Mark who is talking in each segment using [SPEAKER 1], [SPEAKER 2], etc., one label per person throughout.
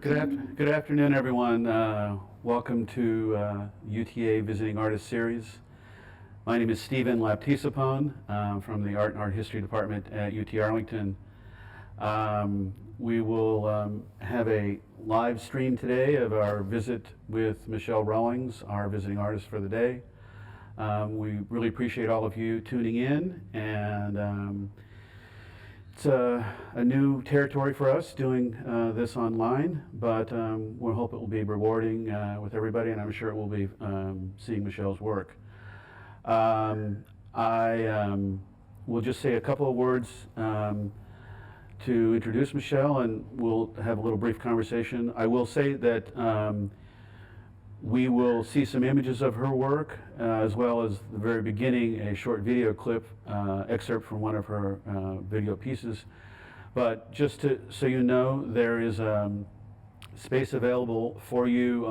[SPEAKER 1] Good afternoon, everyone. Welcome to UTA Visiting Artist Series. My name is Stephen Laptisapone from the Art and Art History Department at UT Arlington. We will have a live stream today of our visit with Michelle Rawlings, our visiting artist for the day. We really appreciate all of you tuning in, and it's a new territory for us doing this online, but we hope it will be rewarding with everybody, and I'm sure it will be seeing Michelle's work. I will just say a couple of words to introduce Michelle, and we'll have a little brief conversation. I will say that we will see some images of her work, as well as the very beginning, a short video clip, excerpt from one of her video pieces. But just so you know, there is space available for you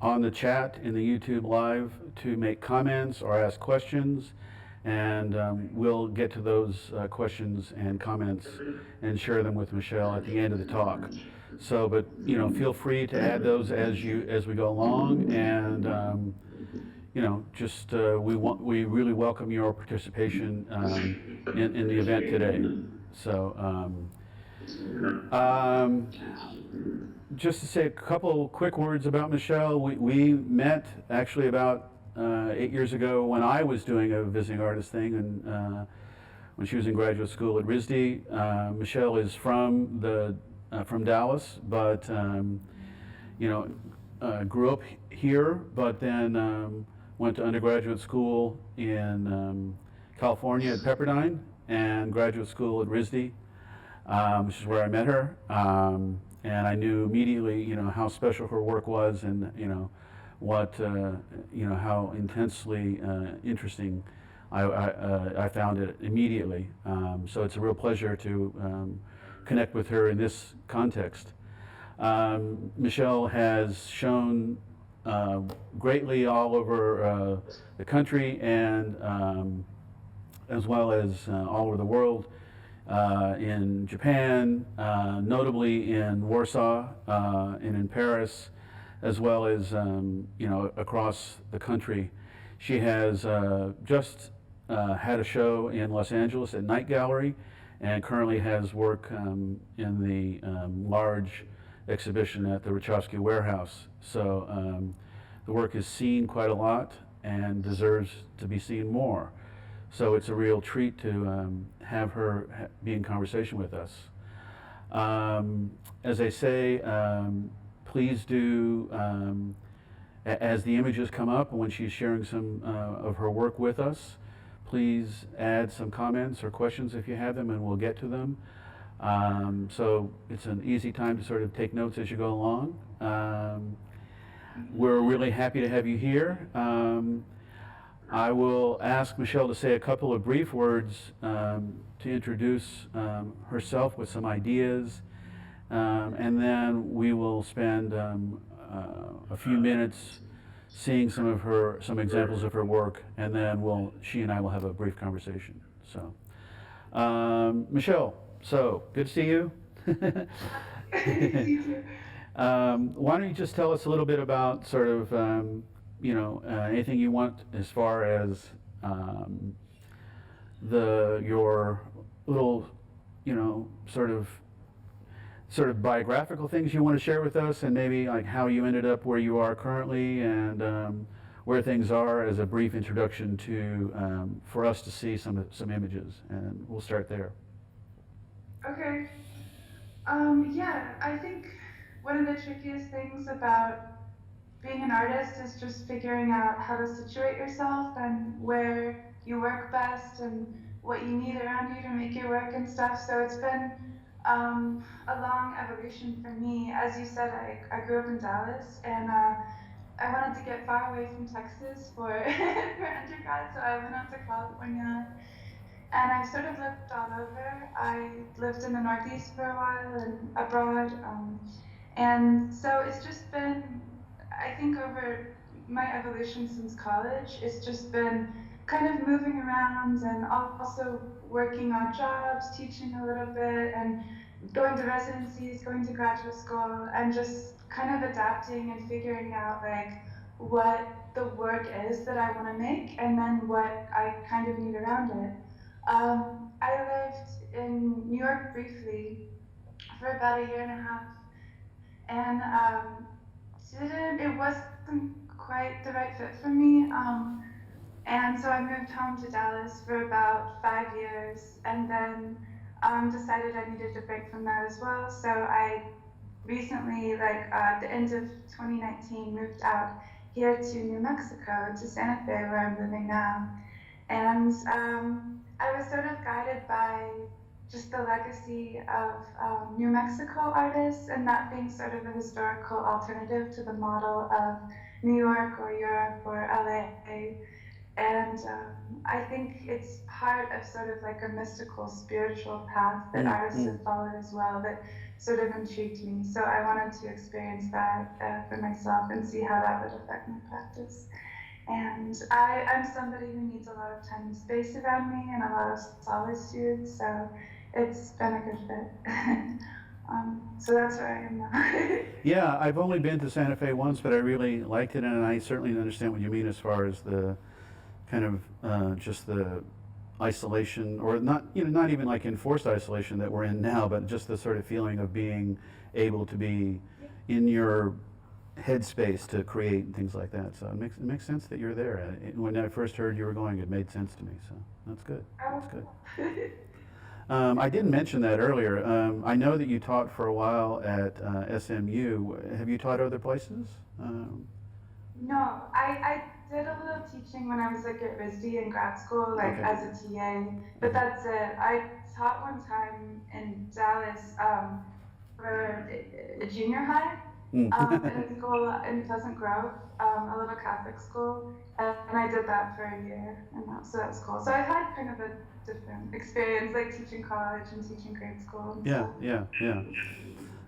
[SPEAKER 1] on the chat in the YouTube Live to make comments or ask questions. And we'll get to those questions and comments and share them with Michelle at the end of the talk. So, but feel free to add those as we go along, and just we really welcome your participation in the event today. So, just to say a couple quick words about Michelle. We met actually about 8 years ago when I was doing a visiting artist thing, and when she was in graduate school at RISD. Michelle is from Dallas, but grew up here, but then went to undergraduate school in California at Pepperdine and graduate school at RISD, which is where I met her. And I knew immediately, how special her work was, and what how intensely interesting I found it immediately. So it's a real pleasure to connect with her in this context. Michelle has shown greatly all over the country, and as well as all over the world, in Japan, notably in Warsaw and in Paris, as well as across the country. She has just had a show in Los Angeles at Night Gallery, and currently has work in the large exhibition at the Rachofsky Warehouse. So the work is seen quite a lot and deserves to be seen more. So it's a real treat to have her be in conversation with us. As I say, please do, as the images come up when she's sharing some of her work with us, please add some comments or questions if you have them, and we'll get to them. So it's an easy time to sort of take notes as you go along. We're really happy to have you here. I will ask Michelle to say a couple of brief words to introduce herself with some ideas, and then we will spend a few minutes seeing some examples of her work, and then she and I will have a brief conversation. So, Michelle, so good to see you. Why don't you just tell us a little bit about sort of anything you want as far as your little sort of biographical things you want to share with us, and maybe like how you ended up where you are currently, and where things are, as a brief introduction to for us to see some images, and we'll start there.
[SPEAKER 2] Okay. Yeah, I think one of the trickiest things about being an artist is just figuring out how to situate yourself and where you work best and what you need around you to make your work and stuff. So it's been a long evolution for me. As you said, I grew up in Dallas, and I wanted to get far away from Texas for for undergrad, so I went out to California, and I sort of lived all over. I lived in the Northeast for a while and abroad, and so it's just been, I think, over my evolution since college, it's just been kind of moving around and also working on jobs, teaching a little bit, and going to residencies, going to graduate school, and just kind of adapting and figuring out like what the work is that I want to make, and then what I kind of need around it. I lived in New York briefly for about a year and a half, and didn't it wasn't quite the right fit for me. And so I moved home to Dallas for about 5 years, and then decided I needed a break from that as well. So I recently, like at the end of 2019, moved out here to New Mexico, to Santa Fe, where I'm living now. And I was sort of guided by just the legacy of New Mexico artists, and that being sort of a historical alternative to the model of New York or Europe or LA. And I think it's part of sort of like a mystical spiritual path that artists have followed as well that sort of intrigued me. So I wanted to experience that for myself and see how that would affect my practice. And I'm somebody who needs a lot of time and space around me and a lot of solitude, so it's been a good fit. So that's where I am now.
[SPEAKER 1] Yeah, I've only been to Santa Fe once, but I really liked it, and I certainly understand what you mean as far as the kind of just the isolation, or not, not even like enforced isolation that we're in now, but just the sort of feeling of being able to be in your headspace to create and things like that. So it makes sense that you're there. When I first heard you were going, it made sense to me. So that's good. That's good. I didn't mention that earlier. I know that you taught for a while at SMU. Have you taught other places?
[SPEAKER 2] No, I did a little teaching when I was like at RISD in grad school, like
[SPEAKER 1] Okay.
[SPEAKER 2] as a TA, but that's it. I taught one time in Dallas for a junior high in a school in Pleasant Grove, a little Catholic school, and I did that for a year, and so that was cool. So I've had kind of a different experience, like teaching college and teaching grade school and
[SPEAKER 1] Yeah,
[SPEAKER 2] stuff.
[SPEAKER 1] yeah,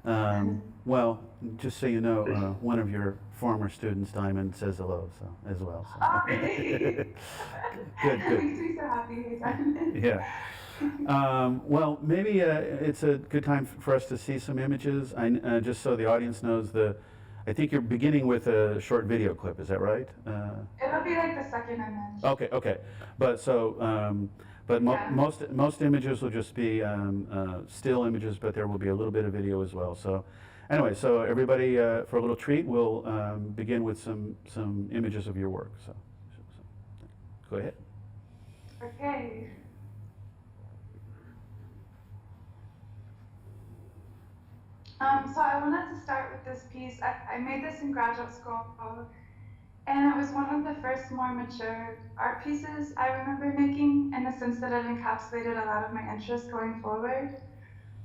[SPEAKER 1] yeah. Well, just so you know, one of your former students, Diamond, says hello, so as well. So.
[SPEAKER 2] Oh, really?
[SPEAKER 1] Good,
[SPEAKER 2] That
[SPEAKER 1] good.
[SPEAKER 2] makes me so happy. Hey,
[SPEAKER 1] Yeah. Well, maybe it's a good time for us to see some images. Just so the audience knows, I think you're beginning with a short video clip. Is that right?
[SPEAKER 2] It'll be like the second image.
[SPEAKER 1] Okay, okay. But so,
[SPEAKER 2] Yeah.
[SPEAKER 1] most images will just be still images, but there will be a little bit of video as well. So, anyway, so everybody, for a little treat, we'll begin with some images of your work. So go ahead.
[SPEAKER 2] Okay. So I wanted to start with this piece. I made this in graduate school, and it was one of the first more mature art pieces I remember making, in the sense that it encapsulated a lot of my interests going forward.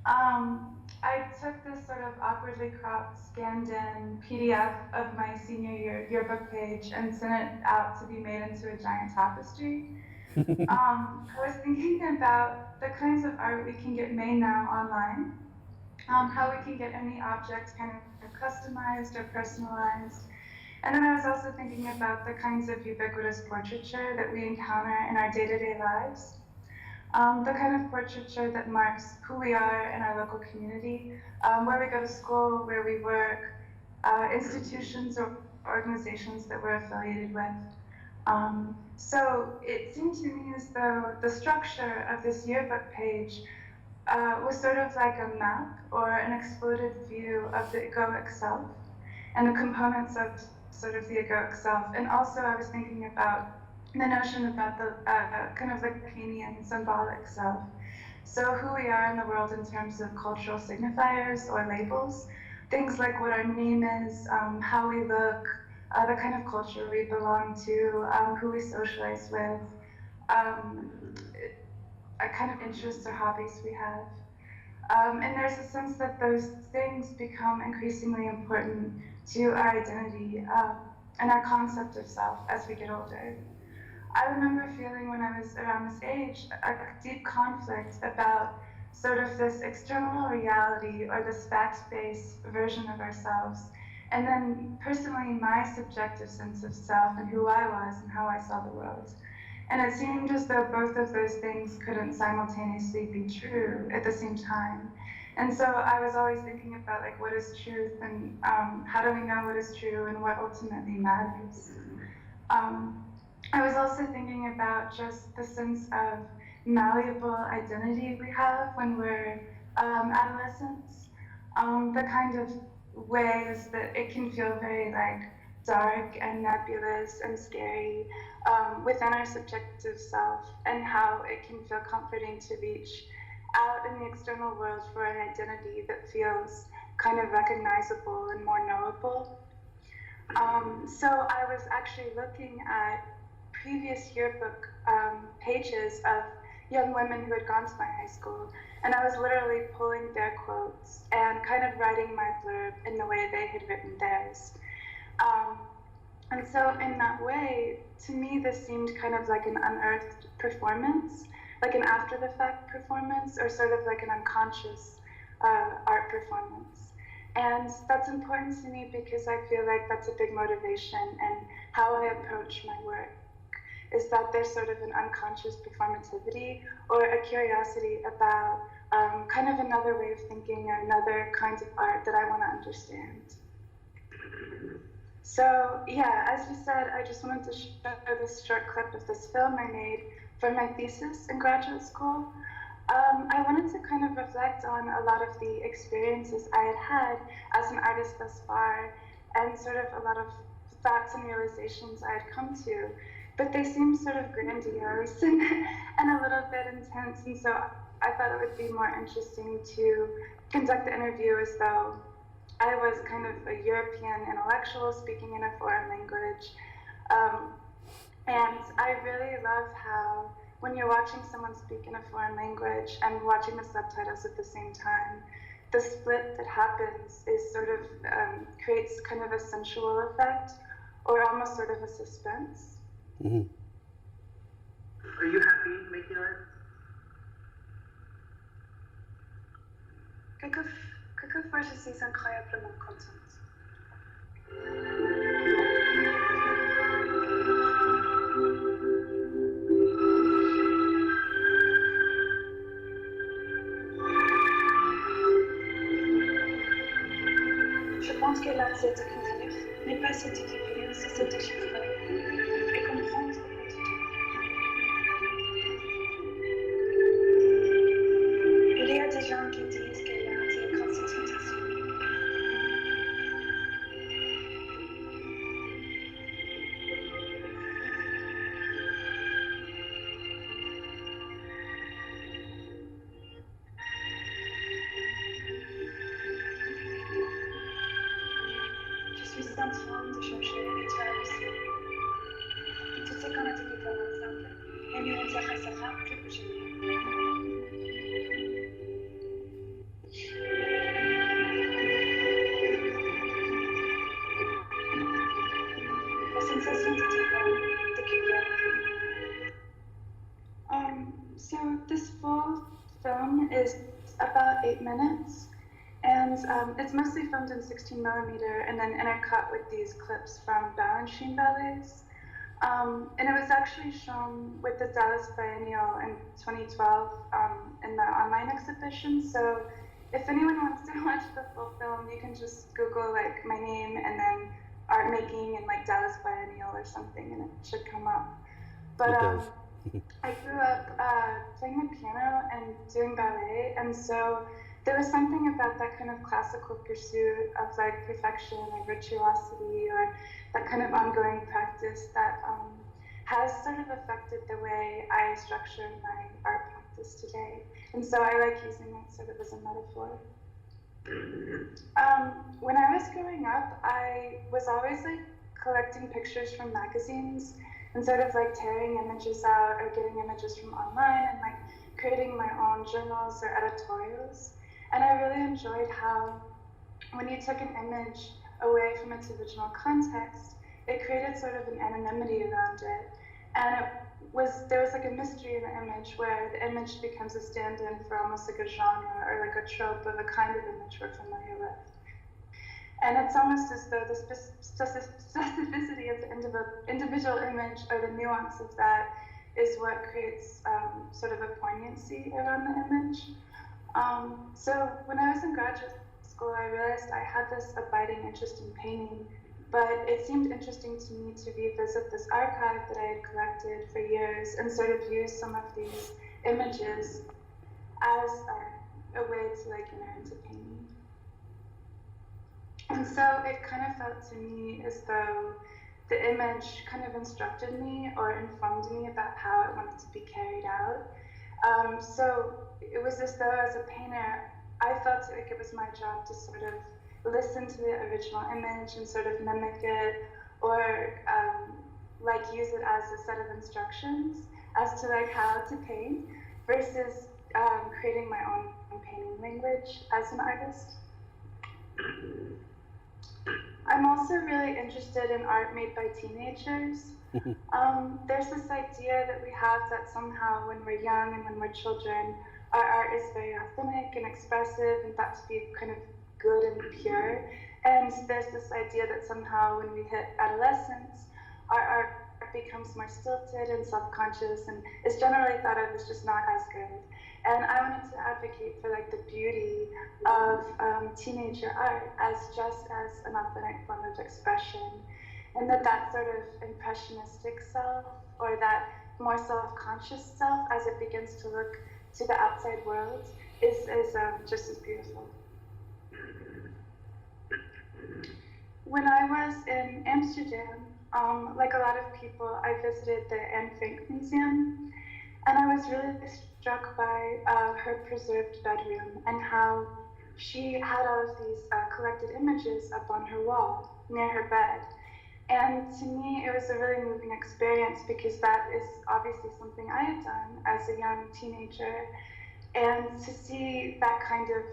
[SPEAKER 2] I took this sort of awkwardly cropped, scanned in PDF of my senior year yearbook page and sent it out to be made into a giant tapestry. I was thinking about the kinds of art we can get made now online, how we can get any object kind of customized or personalized. And then I was also thinking about the kinds of ubiquitous portraiture that we encounter in our day-to-day lives. The kind of portraiture that marks who we are in our local community, where we go to school, where we work, institutions or organizations that we're affiliated with. So it seemed to me as though the structure of this yearbook page was sort of like a map or an exploded view of the egoic self and the components of sort of the egoic self. And also I was thinking about the notion about the kind of like Lacanian symbolic self. So who we are in the world in terms of cultural signifiers or labels, things like what our name is, how we look, the kind of culture we belong to, who we socialize with, um, a kind of interests or hobbies we have. And there's a sense that those things become increasingly important to our identity and our concept of self as we get older. I remember feeling when I was around this age a deep conflict about sort of this external reality or this fact-based version of ourselves, and then personally my subjective sense of self and who I was and how I saw the world. And it seemed as though both of those things couldn't simultaneously be true at the same time. And so I was always thinking about like what is truth and how do we know what is true and what ultimately matters. Um, I was also thinking about just the sense of malleable identity we have when we're adolescents. The kind of ways that it can feel very like dark and nebulous and scary within our subjective self, and how it can feel comforting to reach out in the external world for an identity that feels kind of recognizable and more knowable. So I was actually looking at previous yearbook pages of young women who had gone to my high school, and I was literally pulling their quotes and kind of writing my blurb in the way they had written theirs. Um, and so in that way, to me, this seemed kind of like an unearthed performance, like an after the fact performance, or sort of like an unconscious art performance. And that's important to me because I feel like that's a big motivation in how I approach my work, is that there's sort of an unconscious performativity or a curiosity about kind of another way of thinking or another kinds of art that I want to understand. So yeah, as you said, I just wanted to show this short clip of this film I made for my thesis in graduate school. I wanted to kind of reflect on a lot of the experiences I had had as an artist thus far, and sort of a lot of thoughts and realizations I had come to, but they seemed sort of grandiose and a little bit intense, and so I thought it would be more interesting to conduct the interview as though I was kind of a European intellectual speaking in a foreign language. And I really love how when you're watching someone speak in a foreign language and watching the subtitles at the same time, the split that happens is sort of creates kind of a sensual effect, or almost sort of a suspense.
[SPEAKER 3] Mm-hmm. Are you happy making art?
[SPEAKER 2] Quelquefois, je suis incroyablement contente. Je pense que l'art, c'est découvrir, mais pas se découvrir, c'est se déchiffrer et comprendre au quotidien. Il y a des gens qui disent que l'art, c'est une concentration. Je suis en train de chercher et toi aussi. Tout ce qu'on a découvert ensemble, et nous intéressera plus que jamais. La sensation de découvert. So this full film is about 8 minutes, and it's mostly filmed in 16mm and then intercut with these clips from Balanchine ballets. And it was actually shown with the Dallas Biennial in 2012 in the online exhibition. So if anyone wants to watch the full film, you can just Google like my name and then art making and like Dallas Biennial or something, and it should come up. But
[SPEAKER 3] It does.
[SPEAKER 2] I grew up playing the piano and doing ballet, and so there was something about that kind of classical pursuit of like perfection or virtuosity, or that kind of ongoing practice that has sort of affected the way I structure my art practice today. And so I like using it sort of as a metaphor. When I was growing up, I was always like collecting pictures from magazines and sort of like tearing images out or getting images from online and like creating my own journals or editorials. And I really enjoyed how when you took an image away from its original context, it created sort of an anonymity around it. And there was like a mystery in the image where the image becomes a stand-in for almost like a genre or like a trope of a kind of image we're familiar with. And it's almost as though the specificity of the individual image or the nuance of that is what creates sort of a poignancy around the image. So when I was in graduate school, I realized I had this abiding interest in painting, but it seemed interesting to me to revisit this archive that I had collected for years and sort of use some of these images as a way to like enter into painting. And so it kind of felt to me as though the image kind of instructed me or informed me about how it wanted to be carried out. So it was as though as a painter, I felt like it was my job to sort of listen to the original image and sort of mimic it or like use it as a set of instructions as to like how to paint versus creating my own painting language as an artist. I'm also really interested in art made by teenagers. There's this idea that we have that somehow when we're young and when we're children, our art is very authentic and expressive and thought to be kind of good and pure. And there's this idea that somehow when we hit adolescence, our art becomes more stilted and self-conscious and is generally thought of as just not as good. And I wanted to advocate for like the beauty of teenager art as just as an authentic form of expression, and that sort of impressionistic self or that more self-conscious self as it begins to look to the outside world is just as beautiful. When I was in Amsterdam, like a lot of people, I visited the Anne Frank Museum, and I was really struck by her preserved bedroom and how she had all of these collected images up on her wall near her bed. And to me, it was a really moving experience because that is obviously something I had done as a young teenager. And to see that kind of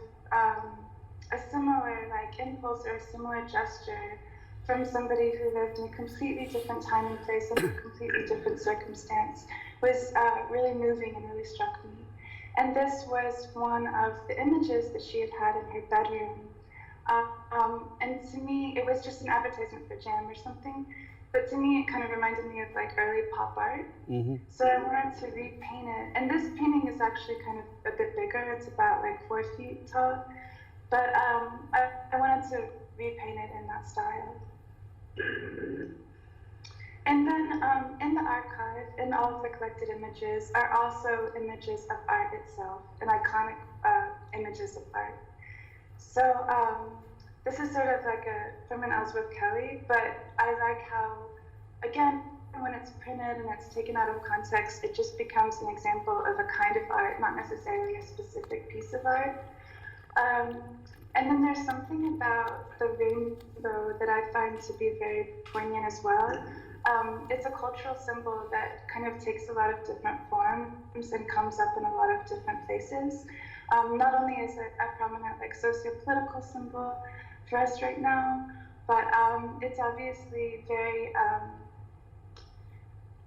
[SPEAKER 2] a similar like impulse or a similar gesture from somebody who lived in a completely different time and place and a completely different circumstance was really moving and really struck me. And this was one of the images that she had in her bedroom. And to me, it was just an advertisement for jam or something, but to me, it kind of reminded me of like early pop art. Mm-hmm. So I wanted to repaint it. And this painting is actually kind of a bit bigger. It's about like 4 feet tall. But I wanted to repaint it in that style. And then in the archive, in all of the collected images, are also images of art itself, and iconic images of art. So this is sort of like from an Ellsworth Kelly, but I like how, again, when it's printed and it's taken out of context, it just becomes an example of a kind of art, not necessarily a specific piece of art. And then there's something about the rainbow that I find to be very poignant as well. It's a cultural symbol that kind of takes a lot of different forms and comes up in a lot of different places. Not only is it a prominent like socio-political symbol for us right now, but it's obviously very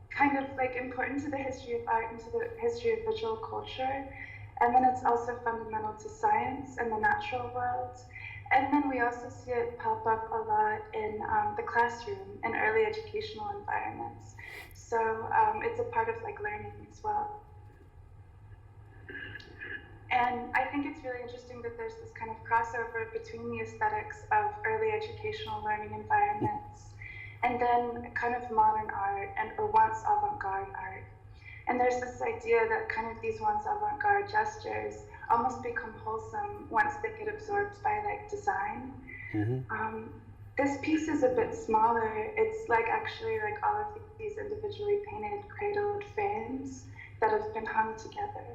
[SPEAKER 2] kind of like important to the history of art and to the history of visual culture. And then it's also fundamental to science and the natural world. And then we also see it pop up a lot in the classroom and early educational environments. So it's a part of like learning as well. And I think it's really interesting that there's this kind of crossover between the aesthetics of early educational learning environments and then kind of modern art and or once avant-garde art. And there's this idea that kind of these once avant-garde gestures almost become wholesome once they get absorbed by like design. Mm-hmm. This piece is a bit smaller. It's like actually like all of these individually painted cradled frames that have been hung together.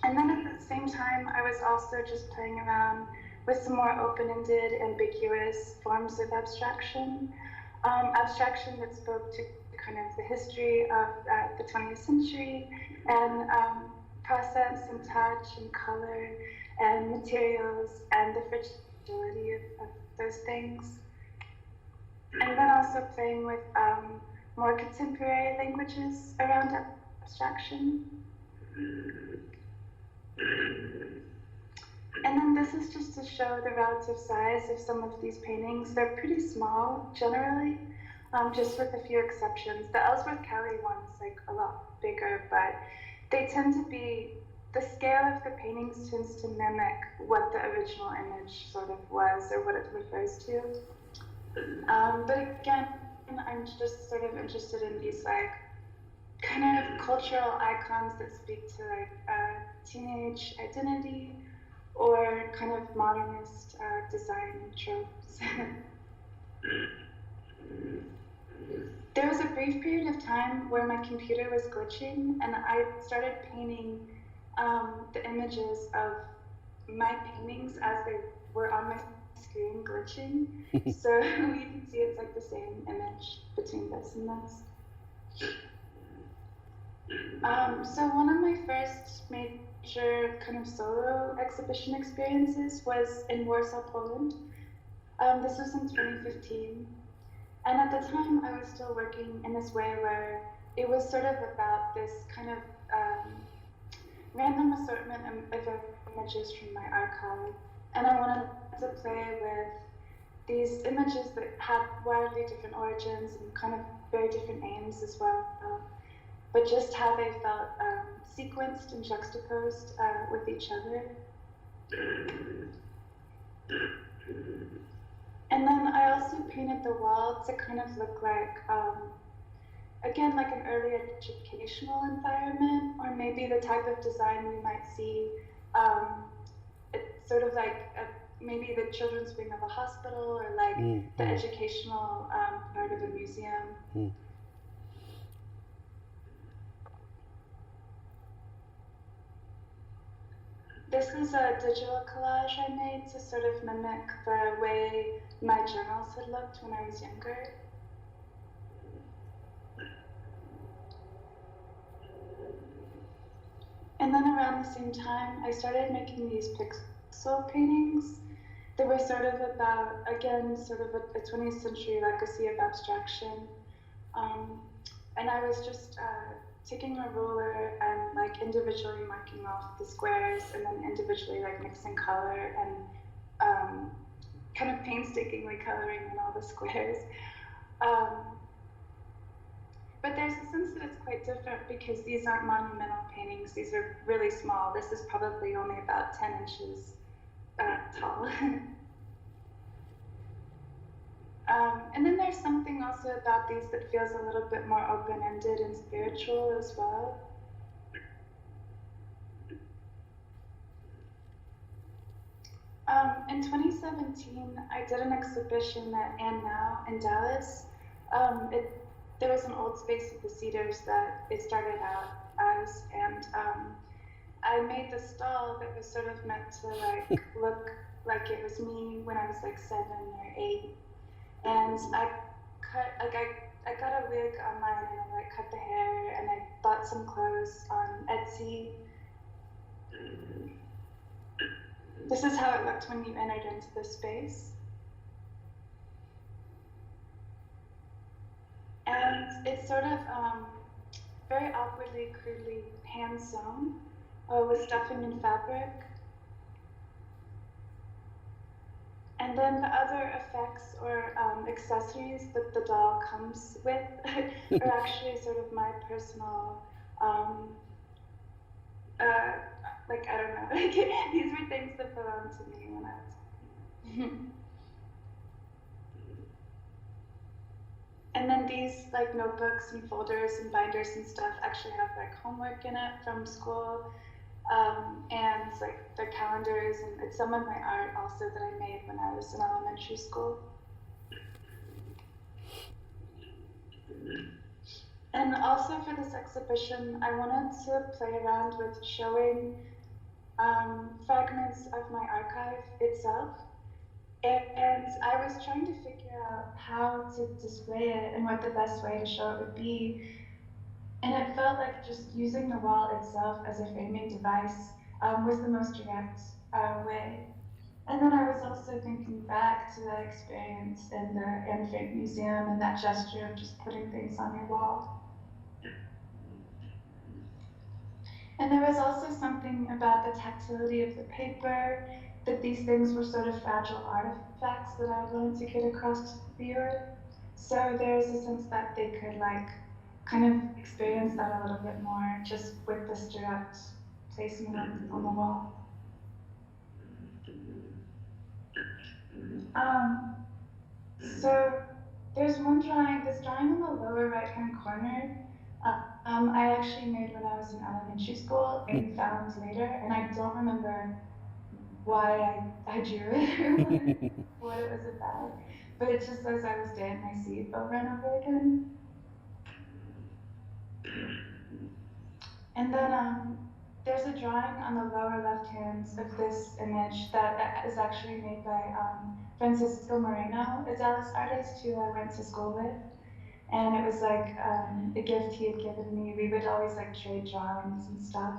[SPEAKER 2] And then at the same time, I was also just playing around with some more open-ended, ambiguous forms of abstraction. Abstraction that spoke to kind of the history of the 20th century and process and touch and color and materials and the fragility of those things. And then also playing with more contemporary languages around abstraction. And then this is just to show the relative size of some of these paintings. They're pretty small generally, just with a few exceptions. The Ellsworth Kelly one's like a lot bigger, but they tend to be the scale of the paintings tends to mimic what the original image sort of was or what it refers to. But again, I'm just sort of interested in these like kind of cultural icons that speak to like teenage identity or kind of modernist design tropes. There was a brief period of time where my computer was glitching and I started painting the images of my paintings as they were on my screen glitching. So you can see it's like the same image between this and this. So one of my first major kind of solo exhibition experiences was in Warsaw, Poland. This was in 2015. And at the time, I was still working in this way where it was sort of about this kind of random assortment of images from my archive. And I wanted to play with these images that had wildly different origins and kind of very different aims as well. But just how they felt sequenced and juxtaposed with each other. And then I also painted the wall to kind of look like, again, like an early educational environment, or maybe the type of design we might see. It's sort of like maybe the children's wing of a hospital, or like the educational part of a museum. This is a digital collage I made to sort of mimic the way my journals had looked when I was younger. And then around the same time, I started making these pixel paintings that were sort of about, again, sort of a 20th century legacy of abstraction. And I was just taking a ruler and like individually marking off the squares and then individually like mixing color and kind of painstakingly coloring in all the squares. But there's a sense that it's quite different because these aren't monumental paintings. These are really small. This is probably only about 10 inches tall. And then there's something also about these that feels a little bit more open-ended and spiritual as well. In 2017, I did an exhibition at And Now in Dallas. There was an old space at the Cedars that it started out as, and I made the stall that was sort of meant to like look like it was me when I was like 7 or 8. And I got a wig online and I like cut the hair and I bought some clothes on Etsy. This is how it looked when you entered into the space. And it's sort of very awkwardly, crudely hand sewn with stuffing and fabric. And then the other effects or accessories that the doll comes with are actually sort of my personal, like, I don't know, like, these were things that belonged to me when I was. And then these like notebooks and folders and binders and stuff actually have like homework in it from school. And like their calendars, and it's some of my art also that I made when I was in elementary school. And also for this exhibition, I wanted to play around with showing fragments of my archive itself. And I was trying to figure out how to display it and what the best way to show it would be. And it felt like just using the wall itself as a framing device was the most direct way. And then I was also thinking back to that experience in the Anne Frank Museum and that gesture of just putting things on your wall. And there was also something about the tactility of the paper, that these things were sort of fragile artifacts that I wanted to get across to the viewer. So there's a sense that they could like kind of experience that a little bit more just with this direct facing on the wall. So there's this drawing in the lower right-hand corner. I actually made when I was in elementary school and found later, and I don't remember why I drew it or what it was about. But it just says I will stay in my seat over and over again. And then there's a drawing on the lower left hand of this image that is actually made by Francisco Moreno, a Dallas artist who I went to school with. And it was like a gift he had given me. We would always like trade drawings and stuff.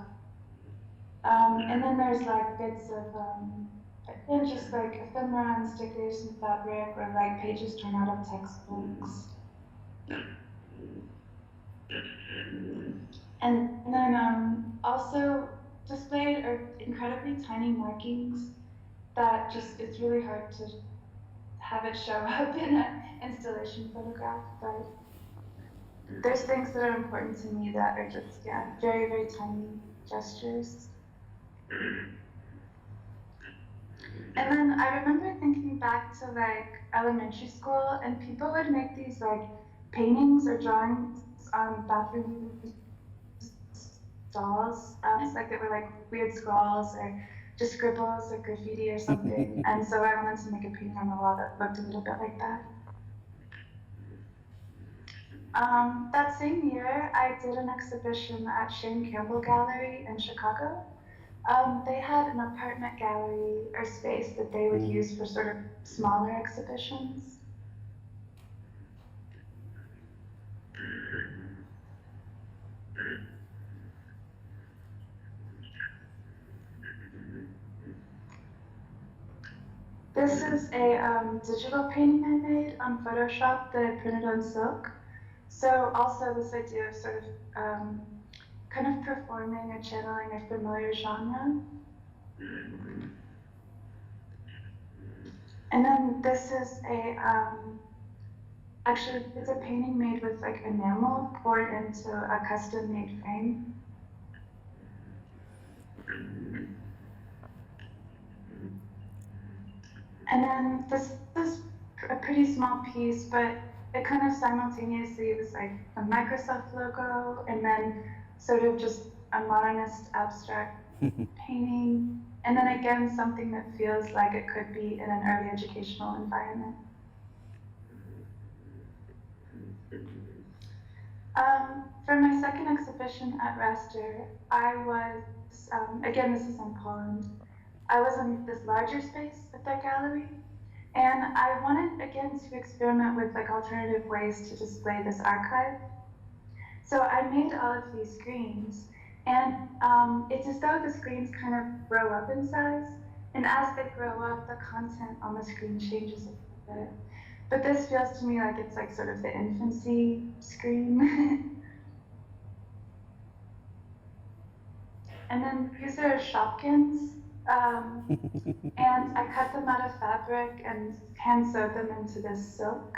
[SPEAKER 2] And then there's like bits of, just like ephemera and stickers and fabric, or like pages torn out of textbooks. And then also displayed are incredibly tiny markings that it's really hard to have it show up in an installation photograph, but there's things that are important to me that are just, very, very tiny gestures. And then I remember thinking back to like elementary school, and people would make these like paintings or drawings on bathroom stalls. It's like they were like weird scrawls or just scribbles or graffiti or something. And so I wanted to make a painting on the wall that looked a little bit like that. That same year, I did an exhibition at Shane Campbell Gallery in Chicago. They had an apartment gallery or space that they would use for sort of smaller exhibitions. This is a digital painting I made on Photoshop that I printed on silk. So also this idea of sort of kind of performing or channeling a familiar genre. And then this is actually it's a painting made with like enamel poured into a custom made frame. And then this is a pretty small piece, but it kind of simultaneously was like a Microsoft logo and then sort of just a modernist abstract painting. And then again, something that feels like it could be in an early educational environment. For my second exhibition at Raster, I was, again, this is in Poland. I was in this larger space at their gallery, and I wanted, again, to experiment with like alternative ways to display this archive. So I made all of these screens, and it's as though the screens kind of grow up in size, and as they grow up, the content on the screen changes a bit. But this feels to me like it's like sort of the infancy screen. And then these are Shopkins, and I cut them out of fabric and hand sewed them into this silk.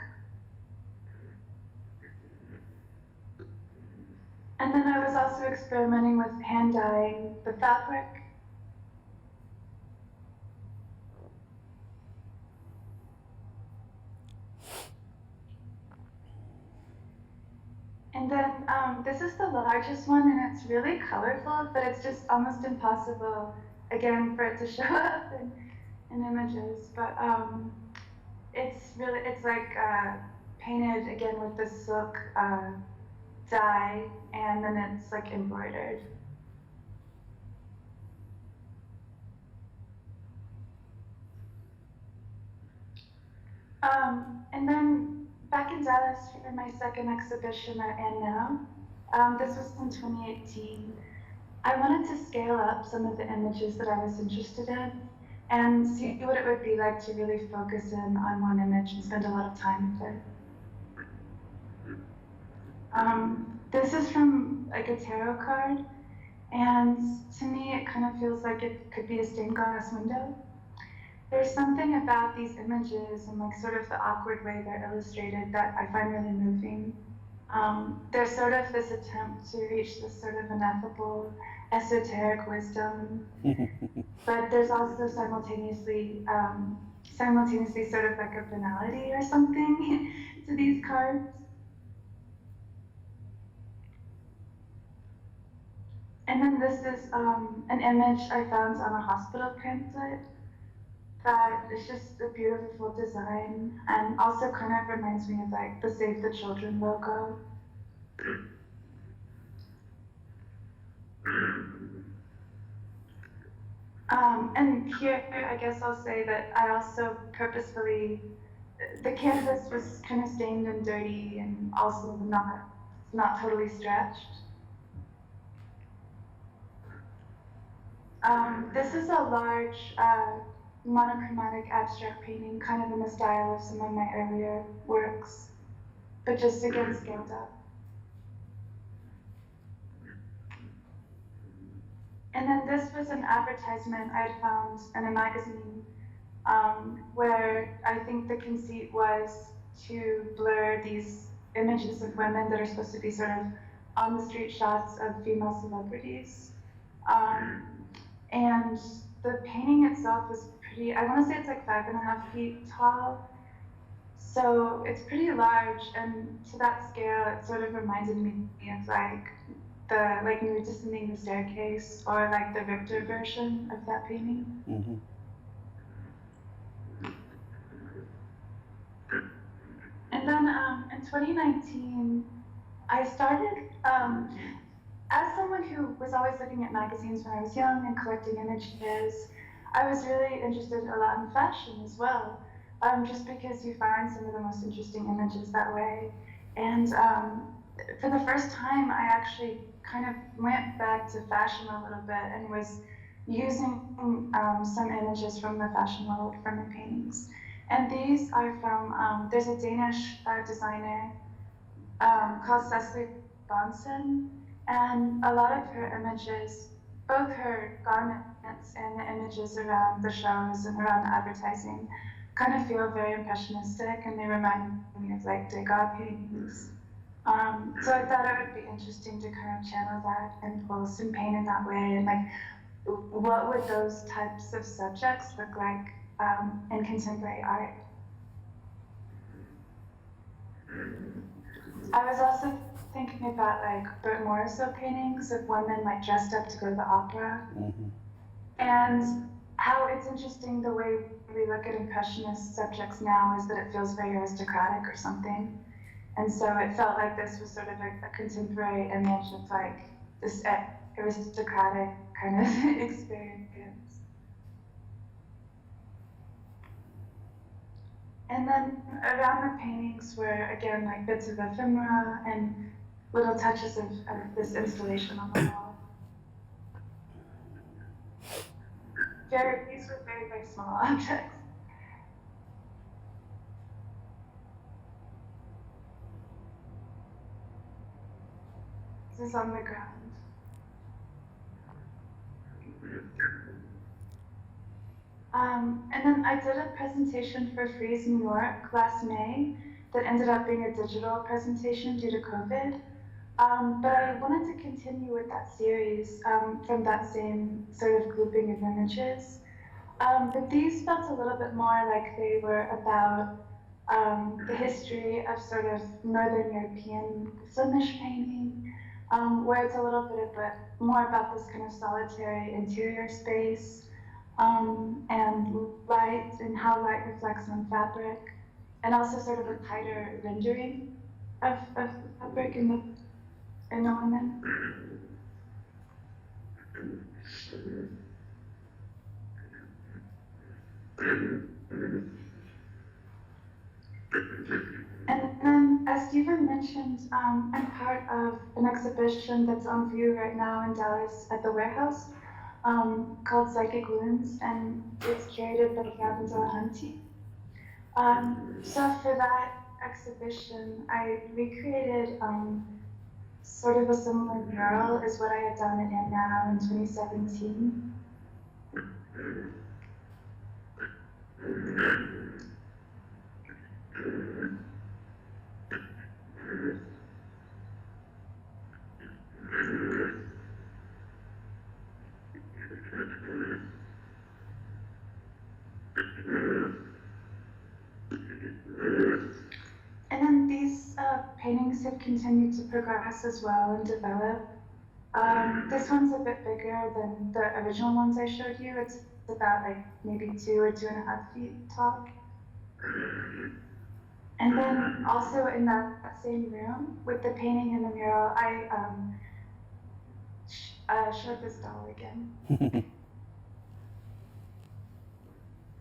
[SPEAKER 2] And then I was also experimenting with hand dyeing the fabric. And then this is the largest one, and it's really colorful, but it's just almost impossible, again, for it to show up in images. But it's like painted again with the silk dye, and then it's like embroidered. And then back in Dallas for my second exhibition at And Now, this was in 2018. I wanted to scale up some of the images that I was interested in and see what it would be like to really focus in on one image and spend a lot of time with it. This is from like a tarot card, and to me it kind of feels like it could be a stained glass window. There's something about these images and like sort of the awkward way they're illustrated that I find really moving. There's sort of this attempt to reach this sort of ineffable esoteric wisdom, but there's also simultaneously sort of like a banality or something to these cards. And then this is an image I found on a hospital pamphlet that is just a beautiful design and also kind of reminds me of like the Save the Children logo. And here, I guess I'll say that I also purposefully, the canvas was kind of stained and dirty and also not totally stretched. This is a large monochromatic abstract painting, kind of in the style of some of my earlier works, but just again scaled up. And then this was an advertisement I'd found in a magazine where I think the conceit was to blur these images of women that are supposed to be sort of on the street shots of female celebrities. And the painting itself is pretty, I want to say it's like 5.5 feet tall. So it's pretty large, and to that scale, it sort of reminded me of like when we were descending the staircase, or like the Richter version of that painting.
[SPEAKER 1] Mm-hmm.
[SPEAKER 2] And then in 2019, I started, as someone who was always looking at magazines when I was young and collecting images, I was really interested a lot in fashion as well, just because you find some of the most interesting images that way. And for the first time, I actually kind of went back to fashion a little bit and was using some images from the fashion world for my paintings. And these are from, there's a Danish designer called Cecily Bonson, and a lot of her images, both her garments and the images around the shows and around the advertising, kind of feel very impressionistic, and they remind me of like Degas paintings. So I thought it would be interesting to kind of channel that impulse and paint in that way, and like, what would those types of subjects look like in contemporary art? I was also thinking about like Bert Morisot paintings of women like dressed up to go to the opera,
[SPEAKER 1] Mm-hmm.
[SPEAKER 2] and how it's interesting the way we look at impressionist subjects now is that it feels very aristocratic or something. And so it felt like this was sort of a contemporary image of like this aristocratic kind of experience. And then around the paintings were again like bits of ephemera and little touches of this installation on the wall. These were very, very small objects. This is on the ground. And then I did a presentation for Frieze New York last May that ended up being a digital presentation due to COVID. But I wanted to continue with that series from that same sort of grouping of images. But these felt a little bit more like they were about the history of sort of Northern European Flemish painting, where it's a little bit more about this kind of solitary interior space and light and how light reflects on fabric, and also sort of a tighter rendering of the fabric in the women. And then, as Stephen mentioned, I'm part of an exhibition that's on view right now in Dallas at the Warehouse called Psychic Wounds, and it's curated by Gavin Delahunty. So for that exhibition, I recreated sort of a similar mural as what I had done at Now in 2017. paintings have continued to progress as well and develop. This one's a bit bigger than the original ones I showed you. It's about like maybe 2 or 2.5 feet tall. And then also in that same room with the painting and the mural, I showed this doll again.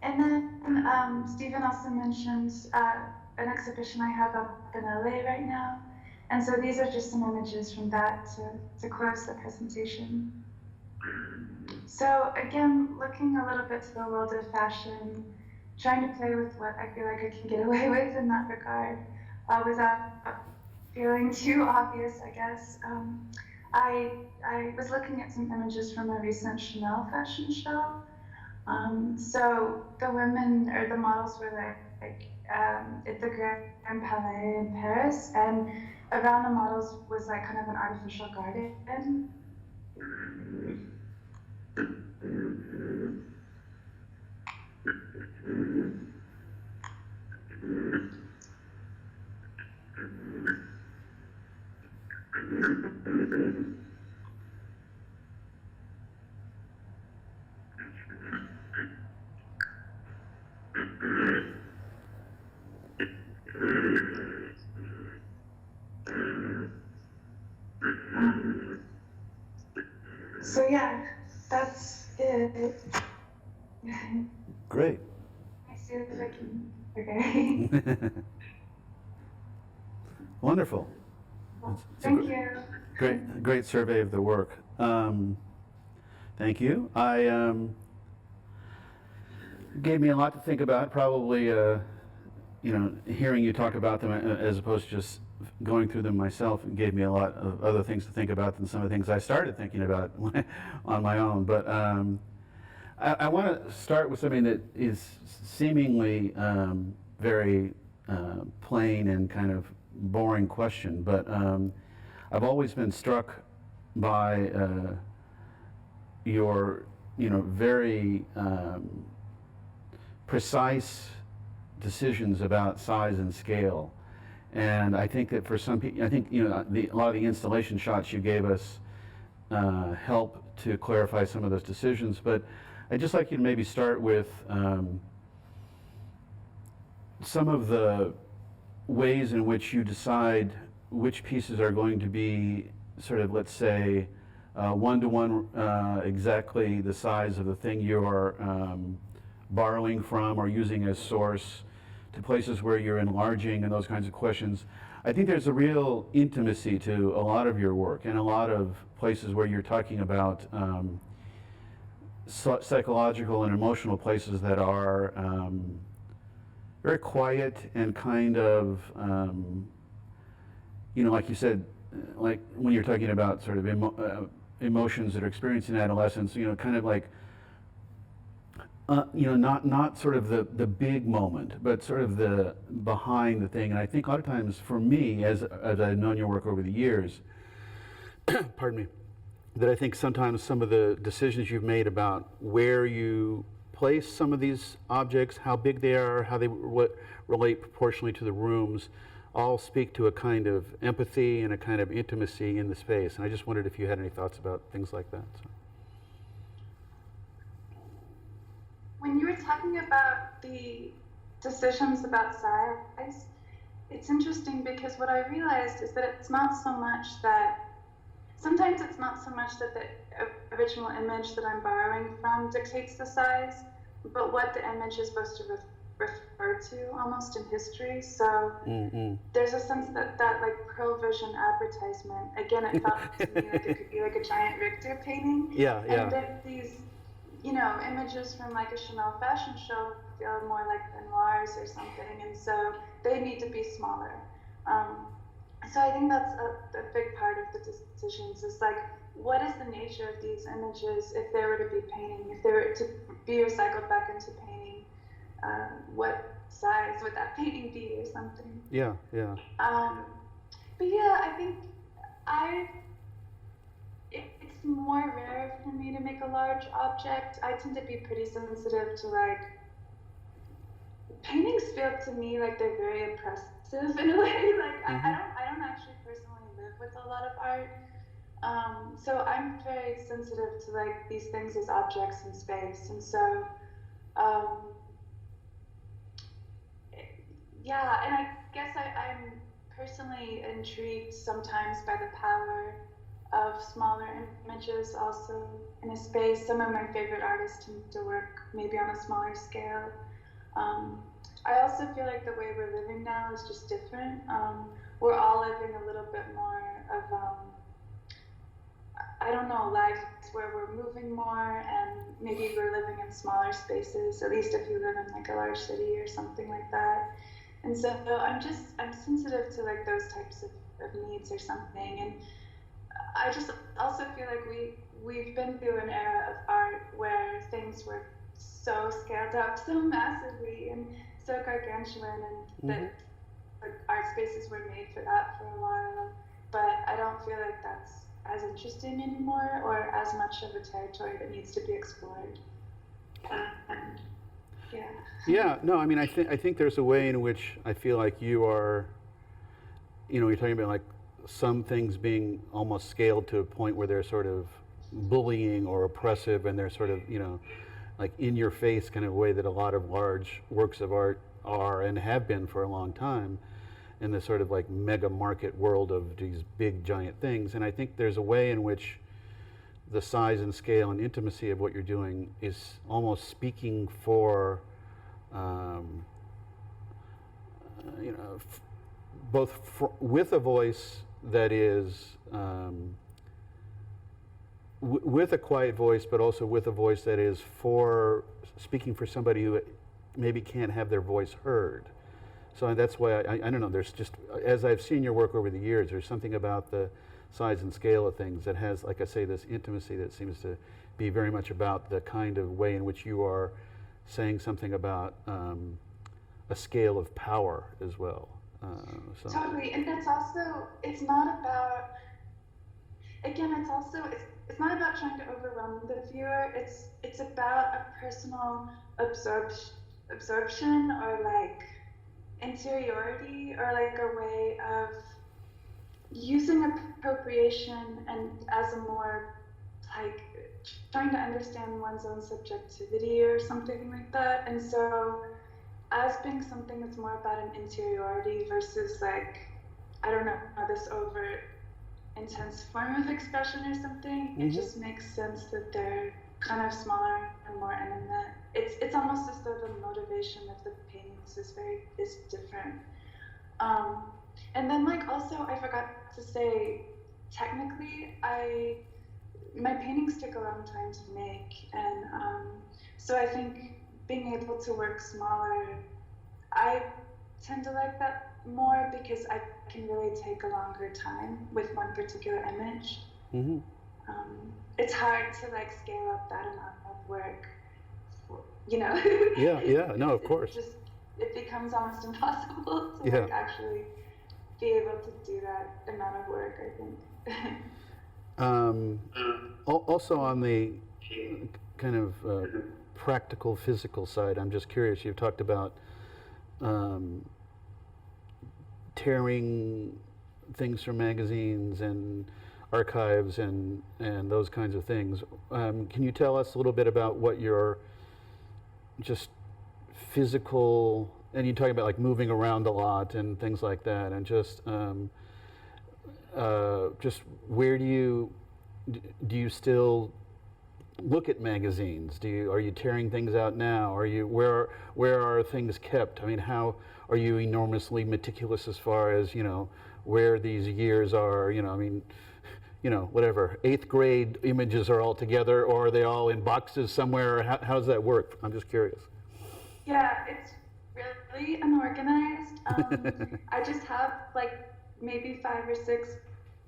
[SPEAKER 2] And then Stephen also mentioned an exhibition I have up in LA right now. And so these are just some images from that to close the presentation. So again, looking a little bit to the world of fashion, trying to play with what I feel like I can get away with in that regard, without feeling too obvious, I guess. I was looking at some images from a recent Chanel fashion show. So the women or the models were like at the Grand Palais in Paris, and around the models was like kind of an artificial garden. So yeah, that's it.
[SPEAKER 1] Great.
[SPEAKER 2] I see if I can. Okay.
[SPEAKER 1] Wonderful.
[SPEAKER 2] Well,
[SPEAKER 1] It's a
[SPEAKER 2] thank you.
[SPEAKER 1] great survey of the work. Thank you. Gave me a lot to think about. Probably, hearing you talk about them as opposed to just going through them myself, and gave me a lot of other things to think about than some of the things I started thinking about on my own. But I want to start with something that is seemingly very plain and kind of boring question, but I've always been struck by your, very precise decisions about size and scale. And I think that for some people, I think, a lot of the installation shots you gave us help to clarify some of those decisions. But I'd just like you to maybe start with some of the ways in which you decide which pieces are going to be sort of, let's say, one-to-one exactly the size of the thing you're borrowing from or using as source, to places where you're enlarging and those kinds of questions. I think there's a real intimacy to a lot of your work, and a lot of places where you're talking about psychological and emotional places that are very quiet and kind of, like you said, like when you're talking about sort of emotions that are experienced in adolescence, kind of like, not sort of the big moment, but sort of the behind the thing. And I think a lot of times for me, as I've known your work over the years, pardon me, that I think sometimes some of the decisions you've made about where you place some of these objects, how big they are, how they relate proportionally to the rooms, all speak to a kind of empathy and a kind of intimacy in the space. And I just wondered if you had any thoughts about things like that. So.
[SPEAKER 2] When you were talking about the decisions about size, it's interesting because what I realized is that it's not so much that, sometimes it's not so much that the original image that I'm borrowing from dictates the size, but what the image is supposed to refer to almost in history. So there's a sense that like Pearl Vision advertisement, again, it felt to me like it could be like a giant Richter painting.
[SPEAKER 1] Yeah.
[SPEAKER 2] And that these, images from like a Chanel fashion show feel more like noirs or something, and so they need to be smaller. So I think that's a big part of the decisions, is like, what is the nature of these images if they were to be painting, if they were to be recycled back into painting, what size would that painting be or something?
[SPEAKER 1] Yeah.
[SPEAKER 2] But yeah, I think it's more rare for me to make a large object. I tend to be pretty sensitive to like paintings feel to me like they're very oppressive in a way. Like I don't actually personally live with a lot of art. So I'm very sensitive to like these things as objects in space, and so um, yeah, and I guess I'm personally intrigued sometimes by the power of smaller images also in a space. Some of my favorite artists tend to work maybe on a smaller scale. Um, I also feel like the way we're living now is just different. We're all living a little bit more of I don't know, lives where we're moving more and maybe we're living in smaller spaces, at least if you live in like a large city or something like that. And so I'm sensitive to like those types of needs or something. And I just also feel like we've been through an era of art where things were so scaled up so massively and so gargantuan, and that like art spaces were made for that for a while. But I don't feel like that's as interesting anymore or as much of a territory that needs to be explored. And yeah.
[SPEAKER 1] Yeah, no, I mean, I think there's a way in which I feel like you are, you're talking about like some things being almost scaled to a point where they're sort of bullying or oppressive, and they're sort of, like in your face kind of way that a lot of large works of art are and have been for a long time in this sort of like mega market world of these big giant things. And I think there's a way in which the size and scale and intimacy of what you're doing is almost speaking for both with a voice that is with a quiet voice, but also with a voice that is for speaking for somebody who maybe can't have their voice heard. So that's why I don't know, there's just, as I've seen your work over the years, there's something about the size and scale of things that has, like I say, this intimacy that seems to be very much about the kind of way in which you are saying something about a scale of power as well. So.
[SPEAKER 2] Totally, and it's not about, again, it's not about trying to overwhelm the viewer. It's about a personal absorption or like interiority, or like a way of using appropriation and as a more like trying to understand one's own subjectivity or something like that. And so as being something that's more about an interiority versus like, I don't know, this overt intense form of expression or something, it just makes sense that they're kind of smaller and more intimate. It's almost as though the motivation of the paintings is different. And then like also I forgot to say, technically my paintings took a long time to make, and so I think being able to work smaller, I tend to like that more because I can really take a longer time with one particular image. It's hard to like scale up that amount of work,
[SPEAKER 1] Yeah, no, of course.
[SPEAKER 2] It becomes almost impossible to like actually be able to do that amount of work, I think.
[SPEAKER 1] Also on the kind of practical, physical side, I'm just curious, you've talked about tearing things from magazines and archives and those kinds of things. Can you tell us a little bit about what your just physical, and you talk about like moving around a lot and things like that, and just where do you still look at magazines? Are you tearing things out now? Where are things kept? I mean, how are you enormously meticulous as far as where these years are? I mean, whatever 8th grade images are all together, or are they all in boxes somewhere? How does that work? I'm just curious.
[SPEAKER 2] Yeah, it's really unorganized. I just have like maybe 5 or 6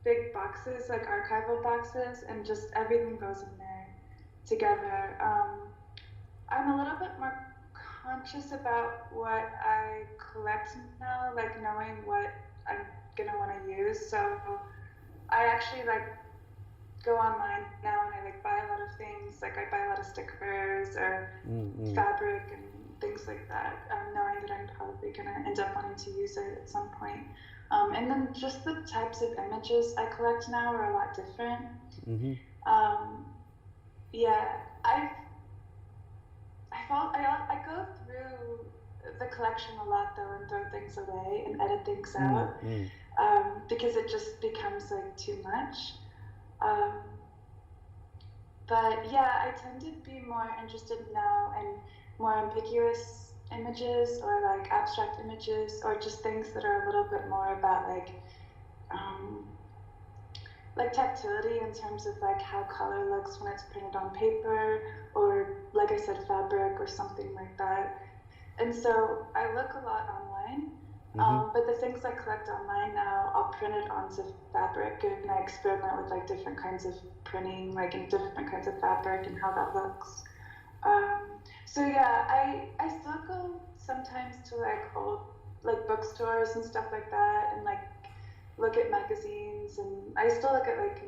[SPEAKER 2] big boxes, like archival boxes, and just everything goes in there together. I'm a little bit more conscious about what I collect now, like knowing what I'm gonna want to use. So I actually like go online now and I like buy a lot of things. Like I buy a lot of stickers or fabric and things like that, knowing that I'm probably going to end up wanting to use it at some point. And then just the types of images I collect now are a lot different.
[SPEAKER 1] Mm-hmm.
[SPEAKER 2] Yeah, I go through the collection a lot though and throw things away and edit things out because it just becomes like too much. But yeah, I tend to be more interested now in more ambiguous images or like abstract images or just things that are a little bit more about like tactility in terms of like how color looks when it's printed on paper, or like I said, fabric or something like that. And so I look a lot online, but the things I collect online now, I'll print it onto fabric, and I experiment with like different kinds of printing, like in different kinds of fabric and how that looks. So yeah, I still go sometimes to like old like bookstores and stuff like that, and like look at magazines, and I still look at like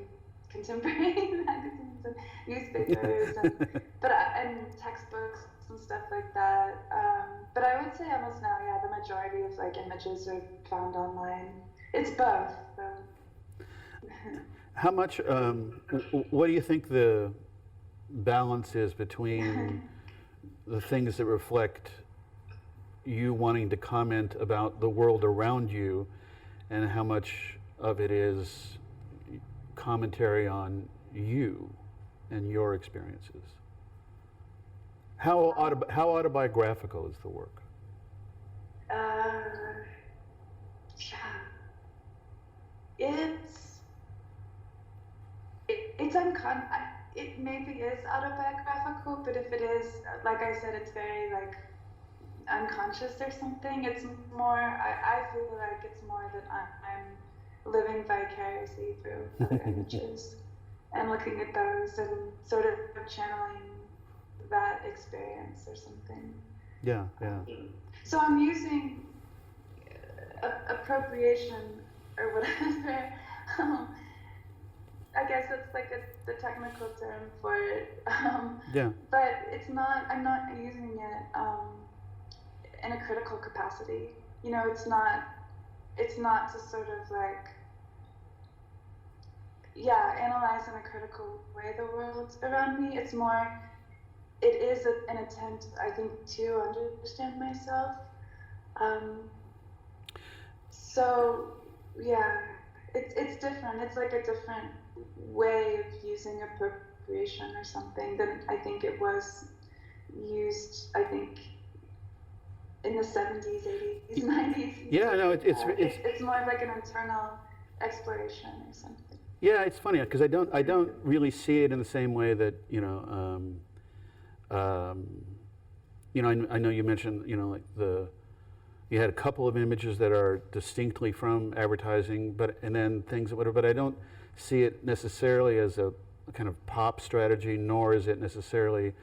[SPEAKER 2] contemporary magazines and newspapers and textbooks and stuff like that. But I would say almost now, yeah, the majority of like images are found online. It's both, though.
[SPEAKER 1] How much? What do you think the balance is between the things that reflect you wanting to comment about the world around you, and how much of it is commentary on you and your experiences? How autobiographical is the work?
[SPEAKER 2] Yeah, it's it maybe is autobiographical, but if it is, like I said, it's very like unconscious or something. It's more, I feel like it's more that I'm living vicariously through other images and looking at those and sort of channeling that experience or something.
[SPEAKER 1] Yeah.
[SPEAKER 2] So I'm using appropriation or whatever. I guess that's like the technical term for it. But it's not. I'm not using it in a critical capacity. You know, it's not to sort of like, analyze in a critical way the world around me. It's more, it is an attempt, I think, to understand myself. So yeah, it's different. It's like a different way of using appropriation or something than I think it was used, I think, in the 70s, 80s, 90s.
[SPEAKER 1] Yeah, no,
[SPEAKER 2] it's more of like an internal exploration or something.
[SPEAKER 1] Yeah, it's funny because I don't really see it in the same way that I know you mentioned like you had a couple of images that are distinctly from advertising, and then things that whatever, but I don't see it necessarily as a kind of pop strategy, nor is it necessarily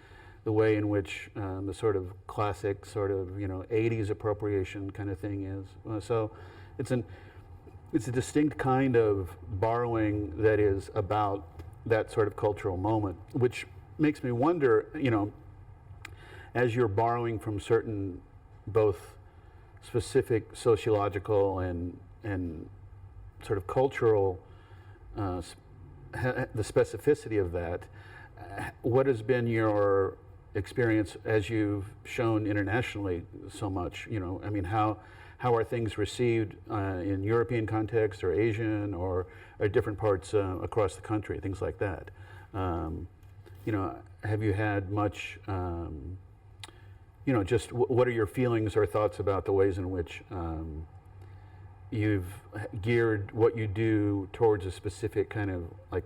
[SPEAKER 1] the way in which the sort of classic sort of 80s appropriation kind of thing is. So it's a distinct kind of borrowing that is about that sort of cultural moment, which makes me wonder, as you're borrowing from certain both specific sociological and sort of cultural the specificity of that, what has been your experience as you've shown internationally so much? I mean, how are things received in European context or Asian or different parts across the country, things like that? Have you had much, just what are your feelings or thoughts about the ways in which you've geared what you do towards a specific kind of like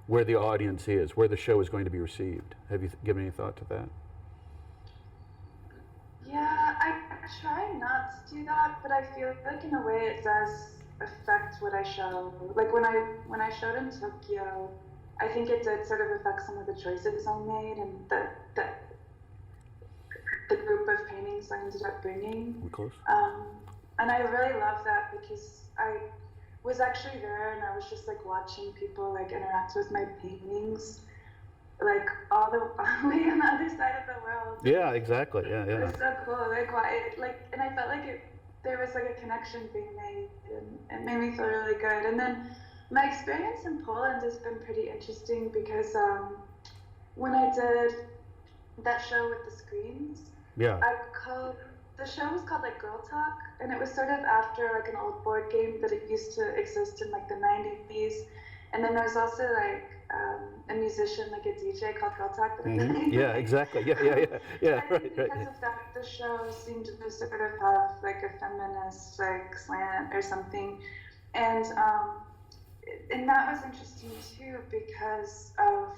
[SPEAKER 1] where the audience is, where the show is going to be received? Have you given any thought to that?
[SPEAKER 2] Yeah, I try not to do that, but I feel like in a way it does affect what I show. Like when I showed in Tokyo, I think it did sort of affect some of the choices I made and the group of paintings I ended up bringing.
[SPEAKER 1] We're close.
[SPEAKER 2] And I really love that because I was actually there and I was just like watching people like interact with my paintings. like all the way on the other side of the world.
[SPEAKER 1] Yeah, exactly. Yeah,
[SPEAKER 2] It
[SPEAKER 1] yeah.
[SPEAKER 2] was so cool. Like why, like, and I felt like there was like a connection being made, and it made me feel really good. And then my experience in Poland has been pretty interesting because when I did that show with the screens,
[SPEAKER 1] Yeah.
[SPEAKER 2] I called the show was called like Girl Talk, and it was sort of after like an old board game that it used to exist in like the 90s. And then there's also like a musician, like a DJ called Girl Talk that I really
[SPEAKER 1] Yeah,
[SPEAKER 2] like.
[SPEAKER 1] exactly. Yeah, yeah, yeah. Yeah,
[SPEAKER 2] I
[SPEAKER 1] right,
[SPEAKER 2] think
[SPEAKER 1] right.
[SPEAKER 2] because of that, the show seemed to sort of have like a feminist like slant or something, and that was interesting too because of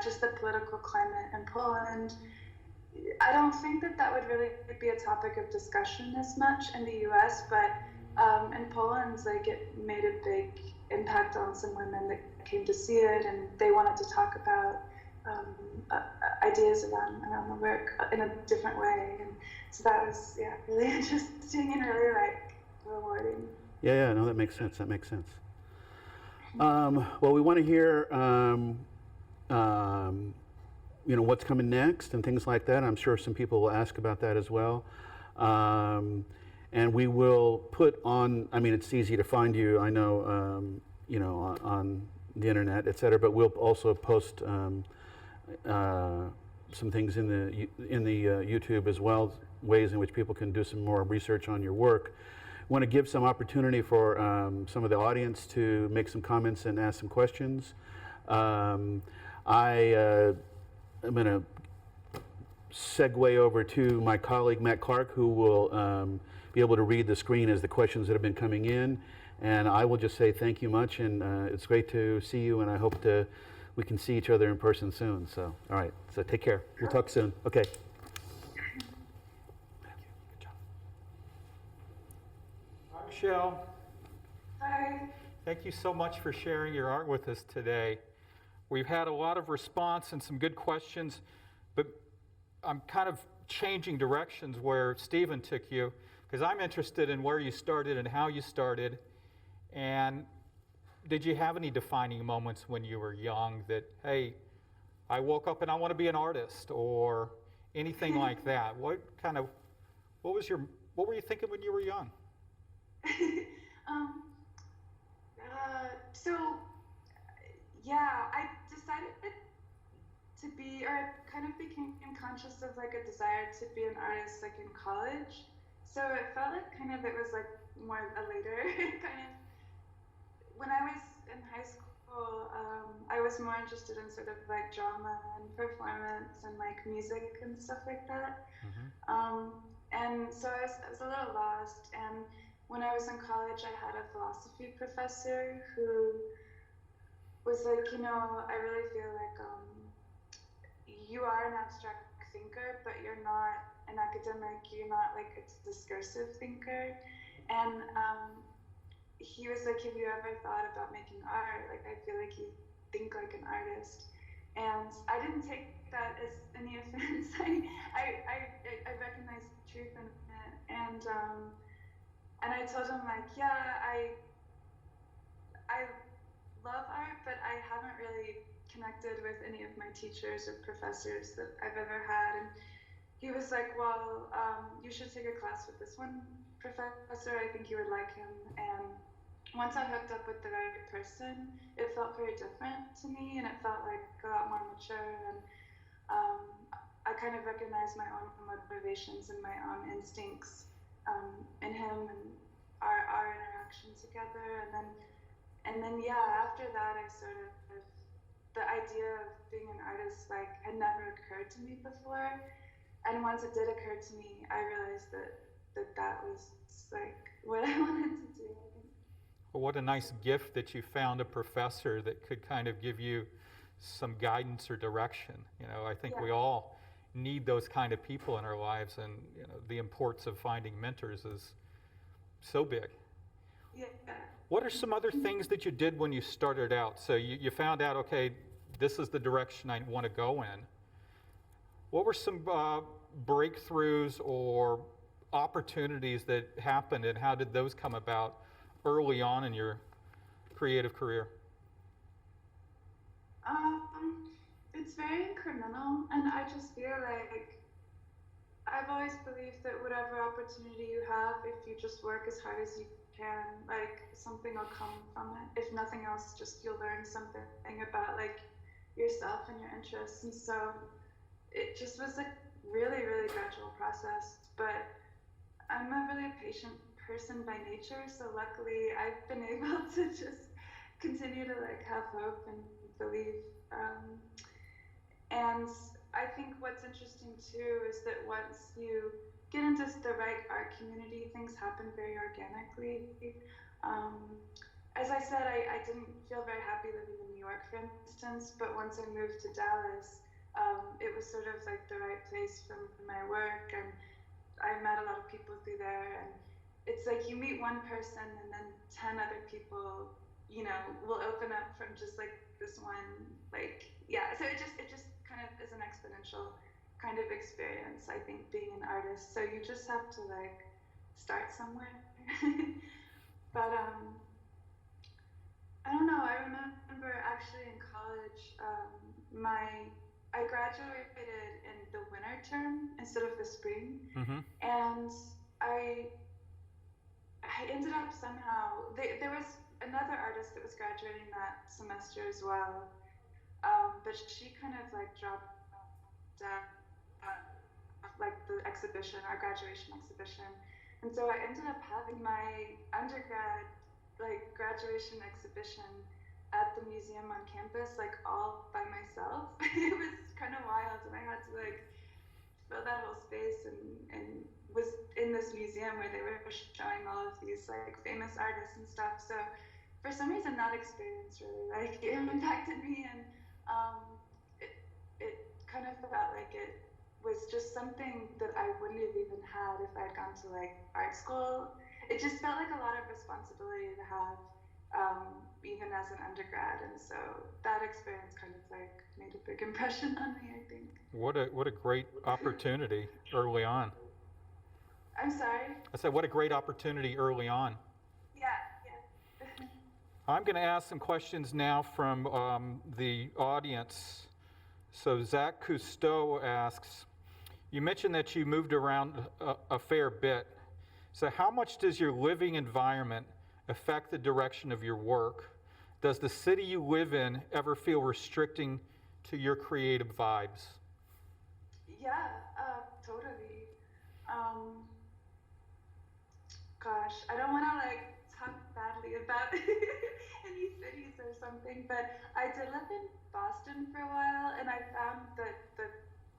[SPEAKER 2] just the political climate in Poland. I don't think that would really be a topic of discussion as much in the U.S., but in Poland, like it made a big impact on some women that came to see it, and they wanted to talk about um, ideas around the work in a different way, and so that was really interesting and really like rewarding.
[SPEAKER 1] Yeah, yeah. No, that makes sense. That makes sense. Well, we want to hear, what's coming next and things like that. I'm sure some people will ask about that as well. And we will put on, I mean, it's easy to find you, I know, on the internet, et cetera, but we'll also post some things in the YouTube as well, ways in which people can do some more research on your work. Want to give some opportunity for some of the audience to make some comments and ask some questions. I'm going to segue over to my colleague Matt Clark, who will be able to read the screen as the questions that have been coming in. And I will just say thank you much, and it's great to see you, and I hope we can see each other in person soon. So, all right, so take care. We'll talk soon. Okay.
[SPEAKER 4] Michelle,
[SPEAKER 2] Hi.
[SPEAKER 4] thank you so much for sharing your art with us today. We've had a lot of response and some good questions, but I'm kind of changing directions where Stephen took you, because I'm interested in where you started and how you started. And did you have any defining moments when you were young that, hey, I woke up and I want to be an artist, or anything like that? What were you thinking when you were young?
[SPEAKER 2] So I decided to be, or I kind of became conscious of like a desire to be an artist like in college. So it felt like it was like more a later kind of, when I was in high school, I was more interested in sort of like drama and performance and like music and stuff like that. And so I was a little lost. And when I was in college, I had a philosophy professor who was like, I really feel like you are an abstract thinker, but you're not an academic, you're not like a discursive thinker. And he was like, have you ever thought about making art? Like, I feel like you think like an artist. And I didn't take that as any offense. I recognized the truth in it. And I told him like, I love art, but I haven't really connected with any of my teachers or professors that I've ever had. And he was like, well, you should take a class with this one professor. I think you would like him. And once I hooked up with the right person, it felt very different to me, and it felt like a lot more mature. And I kind of recognized my own motivations and my own instincts in him and our interaction together. And then after that, I sort of, the idea of being an artist like had never occurred to me before. And once it did occur to me, I realized that was like what I wanted to do.
[SPEAKER 4] Well, what a nice gift that you found a professor that could kind of give you some guidance or direction. I think we all need those kind of people in our lives, and the importance of finding mentors is so big.
[SPEAKER 2] Yeah.
[SPEAKER 4] What are some other things that you did when you started out? So you found out, okay, this is the direction I want to go in. What were some breakthroughs or opportunities that happened, and how did those come about early on in your creative career?
[SPEAKER 2] It it's very incremental, and I just feel like I've always believed that whatever opportunity you have, if you just work as hard as you can, like something will come from it. If nothing else, just you'll learn something about like yourself and your interests. And so it just was a really, really gradual process. But I'm a really patient person by nature, so luckily I've been able to just continue to like have hope and believe. And I think what's interesting too is that once you get into the right art community, things happen very organically. Um, as I said, I didn't feel very happy living in New York, for instance, but once I moved to Dallas, it was sort of like the right place for my work, and I met a lot of people through there, and it's like you meet one person and then 10 other people, you know, will open up from just like this one, like, yeah, so it just kind of is an exponential kind of experience, I think, being an artist. So you just have to like start somewhere. But I don't know, I remember actually in college, I graduated in the winter term instead of the spring.
[SPEAKER 4] Mm-hmm.
[SPEAKER 2] And I I ended up somehow there was another artist that was graduating that semester as well, but she kind of like dropped out, like the exhibition, our graduation exhibition, and so I ended up having my undergrad like graduation exhibition at the museum on campus, like all by myself. It was kind of wild, and I had to like fill that whole space, and was in this museum where they were showing all of these like famous artists and stuff. So for some reason that experience really like impacted me, and um, it kind of felt like it was just something that I wouldn't have even had if I'd gone to like art school. It just felt like a lot of responsibility to have, even as an undergrad, and so that experience kind of like made a big impression on me, I think.
[SPEAKER 4] What a great opportunity early on.
[SPEAKER 2] I'm sorry.
[SPEAKER 4] I said, what a great opportunity early on.
[SPEAKER 2] Yeah, yeah.
[SPEAKER 4] I'm going to ask some questions now from the audience. So Zach Cousteau asks, you mentioned that you moved around a fair bit. So how much does your living environment affect the direction of your work? Does the city you live in ever feel restricting to your creative vibes?
[SPEAKER 2] Yeah, totally. Gosh, I don't want to like talk badly about any cities or something, but I did live in Boston for a while, and I found that the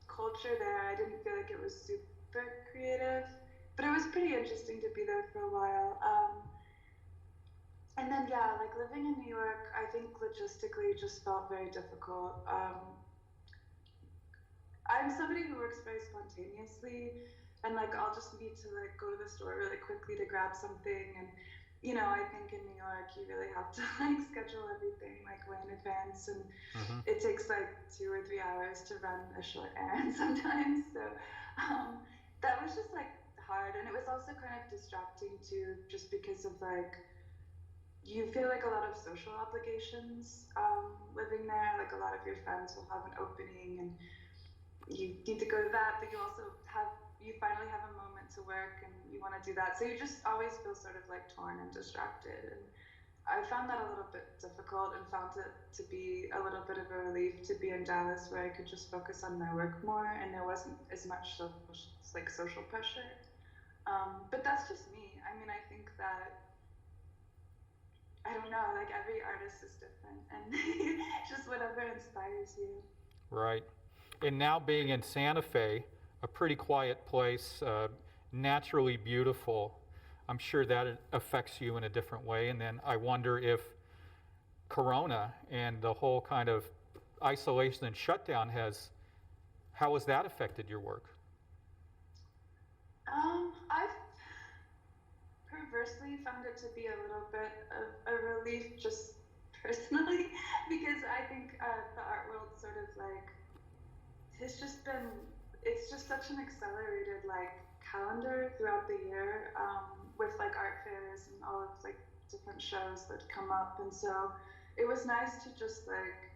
[SPEAKER 2] culture there, I didn't feel like it was super creative, but it was pretty interesting to be there for a while. And then, yeah, like living in New York, I think logistically just felt very difficult. I'm somebody who works very spontaneously, and like I'll just need to like go to the store really quickly to grab something. And you know, I think in New York you really have to like schedule everything like way in advance, and it takes like 2 or 3 hours to run a short errand sometimes. So that was just like hard, and it was also kind of distracting too, just because of like you feel like a lot of social obligations living there. Like a lot of your friends will have an opening, and you need to go to that, but you finally have a moment to work and you want to do that. So you just always feel sort of like torn and distracted. And I found that a little bit difficult, and found it to be a little bit of a relief to be in Dallas, where I could just focus on my work more, and there wasn't as much social pressure. But that's just me. I mean, I think that, I don't know, like every artist is different, and just whatever inspires you.
[SPEAKER 4] Right. And now being in Santa Fe, a pretty quiet place, naturally beautiful, I'm sure that affects you in a different way. And then I wonder if Corona and the whole kind of isolation and shutdown how has that affected your work?
[SPEAKER 2] I've perversely found it to be a little bit of a relief, just personally, because I think the art world sort of like it's just such an accelerated like calendar throughout the year, with like art fairs and all of like different shows that come up, and so it was nice to just like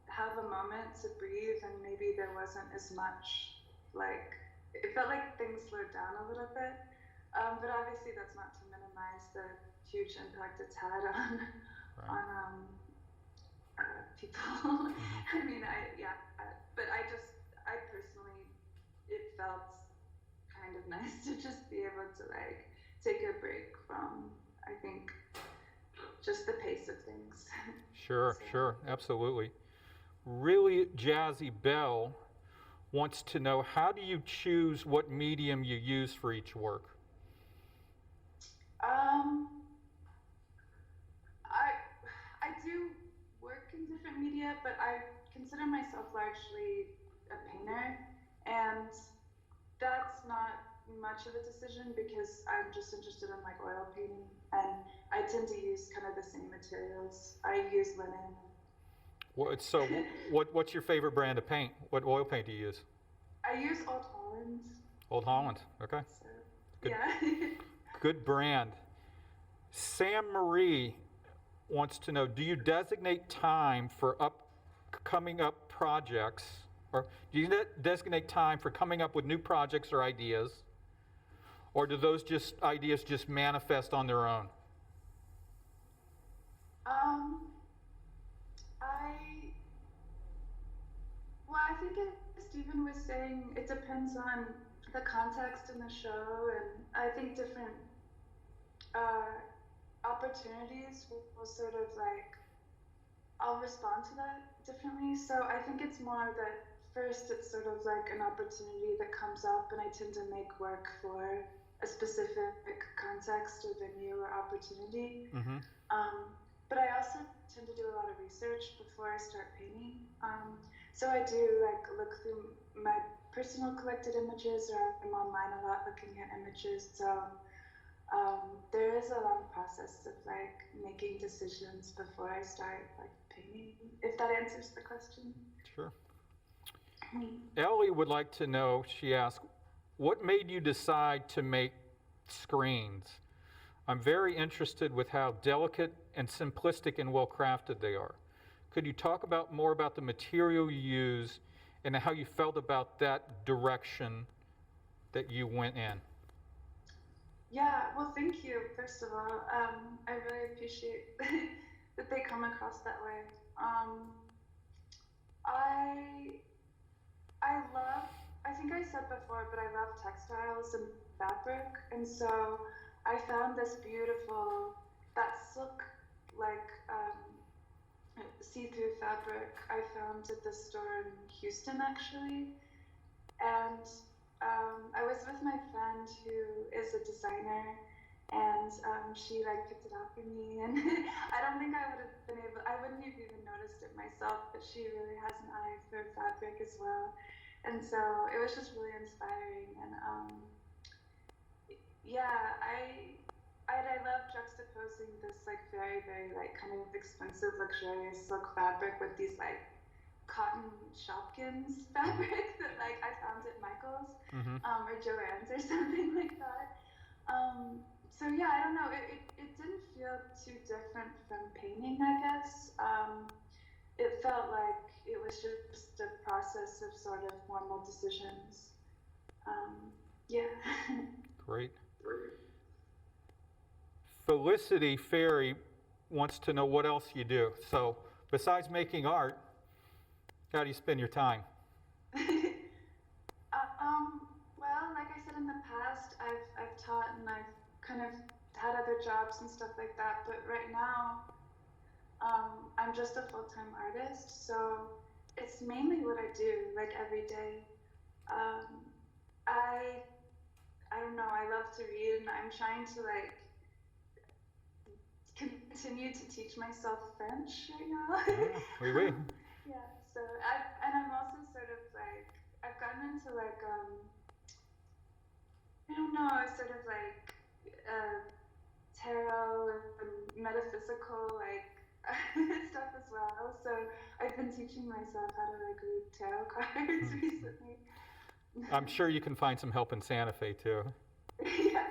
[SPEAKER 2] have a moment to breathe, and maybe there wasn't as much, like, it felt like things slowed down a little bit. But obviously that's not to minimize the huge impact it's had on
[SPEAKER 4] Right.
[SPEAKER 2] on people. I mean, but I personally, it felt kind of nice to just be able to like take a break from, I think, just the pace of things.
[SPEAKER 4] Sure,
[SPEAKER 2] So-
[SPEAKER 4] sure, absolutely. Really Jazzy Bell wants to know, how do you choose what medium you use for each work?
[SPEAKER 2] I do work in different media, but I consider myself largely a painter, and that's not much of a decision because I'm just interested in like oil painting, and I tend to use kind of the same materials. I use linen.
[SPEAKER 4] What's your favorite brand of paint? What oil paint do you use?
[SPEAKER 2] I use Old Holland.
[SPEAKER 4] Old Holland, okay.
[SPEAKER 2] So,
[SPEAKER 4] Good.
[SPEAKER 2] yeah.
[SPEAKER 4] Good brand. Sam Marie wants to know, do you designate time for coming up projects, or do you designate time for coming up with new projects or ideas, or do those ideas just manifest on their own?
[SPEAKER 2] I think Stephen was saying, it depends on the context in the show, and I think different opportunities will sort of like, I'll respond to that differently. So I think it's more that first it's sort of like an opportunity that comes up, and I tend to make work for a specific context or venue or opportunity.
[SPEAKER 4] Mm-hmm.
[SPEAKER 2] But I also tend to do a lot of research before I start painting. So I do like look through my personal collected images, or I'm online a lot looking at images. So there is a long process of like making decisions before I start like painting, if that answers the question.
[SPEAKER 4] Sure. Ellie would like to know, she asked, what made you decide to make screens? I'm very interested with how delicate and simplistic and well crafted they are. Could you talk more about the material you use and how you felt about that direction that you went in?
[SPEAKER 2] Yeah, well, thank you, first of all. I really appreciate that they come across that way. I think I said before, but I love textiles and fabric, and so I found this beautiful, that silk, like see-through fabric I found at the store in Houston, actually. And I was with my friend who is a designer, and she like picked it out for me, and I don't think I wouldn't have even noticed it myself, but she really has an eye for fabric as well. And so it was just really inspiring, and yeah, I love juxtaposing this like very, very like kind of expensive, luxurious silk fabric with these like cotton Shopkins fabric that like I found at Michael's, or Joann's or something like that. So yeah, I don't know. It didn't feel too different from painting, I guess. It felt like it was just a process of sort of formal decisions. Yeah.
[SPEAKER 4] Great. Felicity Ferry wants to know what else you do. So besides making art, how do you spend your time?
[SPEAKER 2] Well, like I said in the past, I've taught and I've kind of had other jobs and stuff like that. But right now, I'm just a full-time artist, so it's mainly what I do, like every day. I don't know. I love to read, and I'm trying to like continue to teach myself French right now.
[SPEAKER 4] Oui, oui.
[SPEAKER 2] Yeah, so I'm also sort of like, I've gotten into like, I don't know, sort of like tarot and metaphysical like stuff as well. So I've been teaching myself how to like read tarot cards recently.
[SPEAKER 4] I'm sure you can find some help in Santa Fe too.
[SPEAKER 2] Yeah.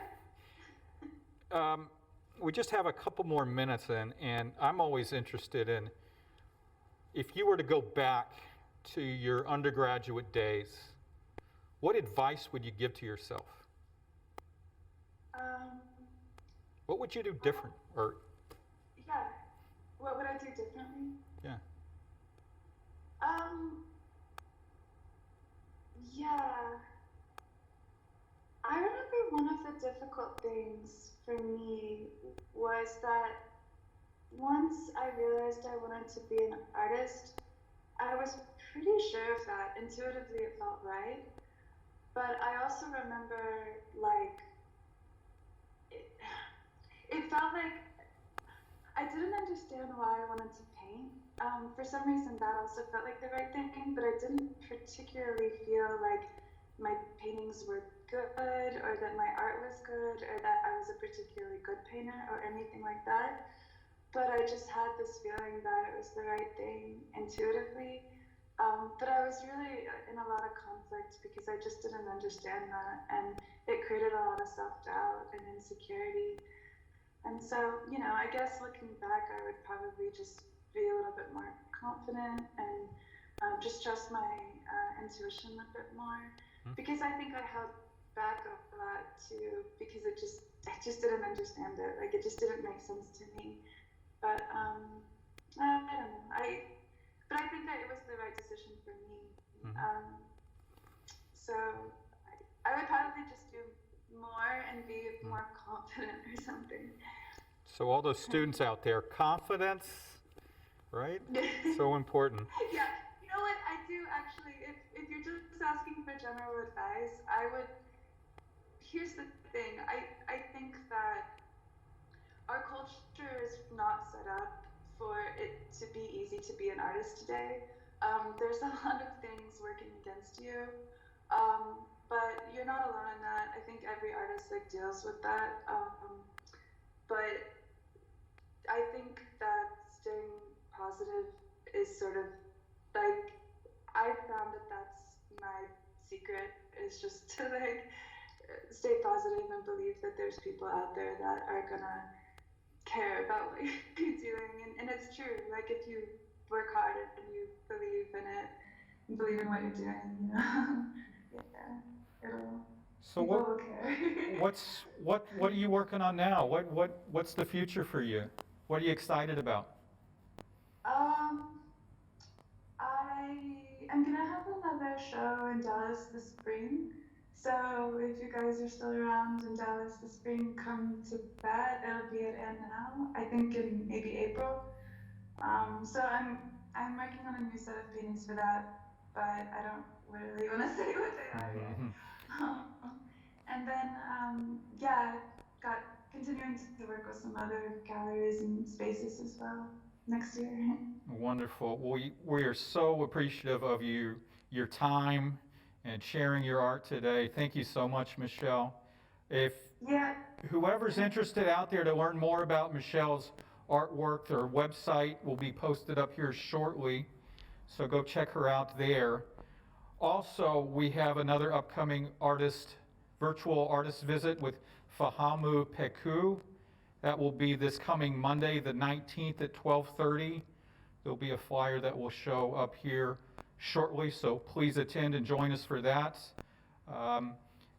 [SPEAKER 4] We just have a couple more minutes in, and I'm always interested in, if you were to go back to your undergraduate days, what advice would you give to yourself?
[SPEAKER 2] What
[SPEAKER 4] would you do different? Or
[SPEAKER 2] yeah, what would I do differently?
[SPEAKER 4] Yeah.
[SPEAKER 2] Yeah. I remember one of the difficult things for me was that once I realized I wanted to be an artist, I was pretty sure of that. Intuitively, it felt right. But I also remember, like, it felt like I didn't understand why I wanted to paint. For some reason, that also felt like the right thing, but I didn't particularly feel like my paintings were good, or that my art was good, or that I was a particularly good painter, or anything like that. But I just had this feeling that it was the right thing intuitively. But I was really in a lot of conflict because I just didn't understand that, and it created a lot of self-doubt and insecurity. And so, I guess looking back, I would probably just be a little bit more confident and just trust my intuition a bit more. Because I think I held back a lot too, because I just didn't understand it. Like, it just didn't make sense to me. But I don't know. But I think that it was the right decision for me. So I would probably just do more and be more confident or something.
[SPEAKER 4] So all those students out there, confidence, right? So important.
[SPEAKER 2] Yeah, you know what? I do actually. If you're just asking for general advice, here's the thing. I think that our culture is not set up for it to be easy to be an artist today. There's a lot of things working against you, but you're not alone in that. I think every artist deals with that. But I think that staying positive is sort of like, I found that that's my secret, is just to stay positive and believe that there's people out there that are gonna care about what you're doing, and it's true. Like, if you work hard and you believe in it, you believe in what you're doing,
[SPEAKER 4] So
[SPEAKER 2] people will care.
[SPEAKER 4] what are you working on now? What's the future for you? What are you excited about?
[SPEAKER 2] I am gonna have another show in Dallas this spring. So if you guys are still around in Dallas this spring, come to that. It'll be at And Now, I think in maybe April. So I'm working on a new set of paintings for that, but I don't really want to say what they are yet. And then got continuing to work with some other galleries and spaces as well next year.
[SPEAKER 4] Wonderful. We are so appreciative of your time and sharing your art today. Thank you so much, Michelle. If whoever's interested out there to learn more about Michelle's artwork, their website will be posted up here shortly, so go check her out there. Also, we have another upcoming virtual artist visit with Fahamu Peku. That will be this coming Monday, the 19th at 12:30. There'll be a flyer that will show up here shortly, so please attend and join us for that.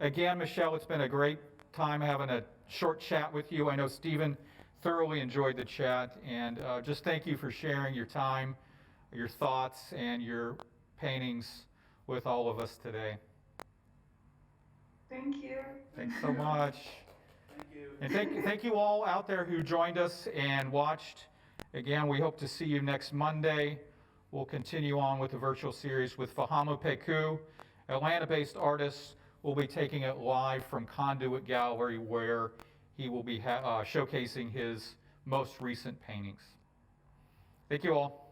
[SPEAKER 4] Again, Michelle, it's been a great time having a short chat with you. I know Stephen thoroughly enjoyed the chat, and just thank you for sharing your time, your thoughts, and your paintings with all of us today.
[SPEAKER 2] Thank you.
[SPEAKER 4] Thanks so much.
[SPEAKER 1] Thank you.
[SPEAKER 4] And thank you all out there who joined us and watched. Again, we hope to see you next Monday. We'll continue on with the virtual series with Fahamu Peku, Atlanta-based artist. We'll be taking it live from Conduit Gallery, where he will be showcasing his most recent paintings. Thank you all.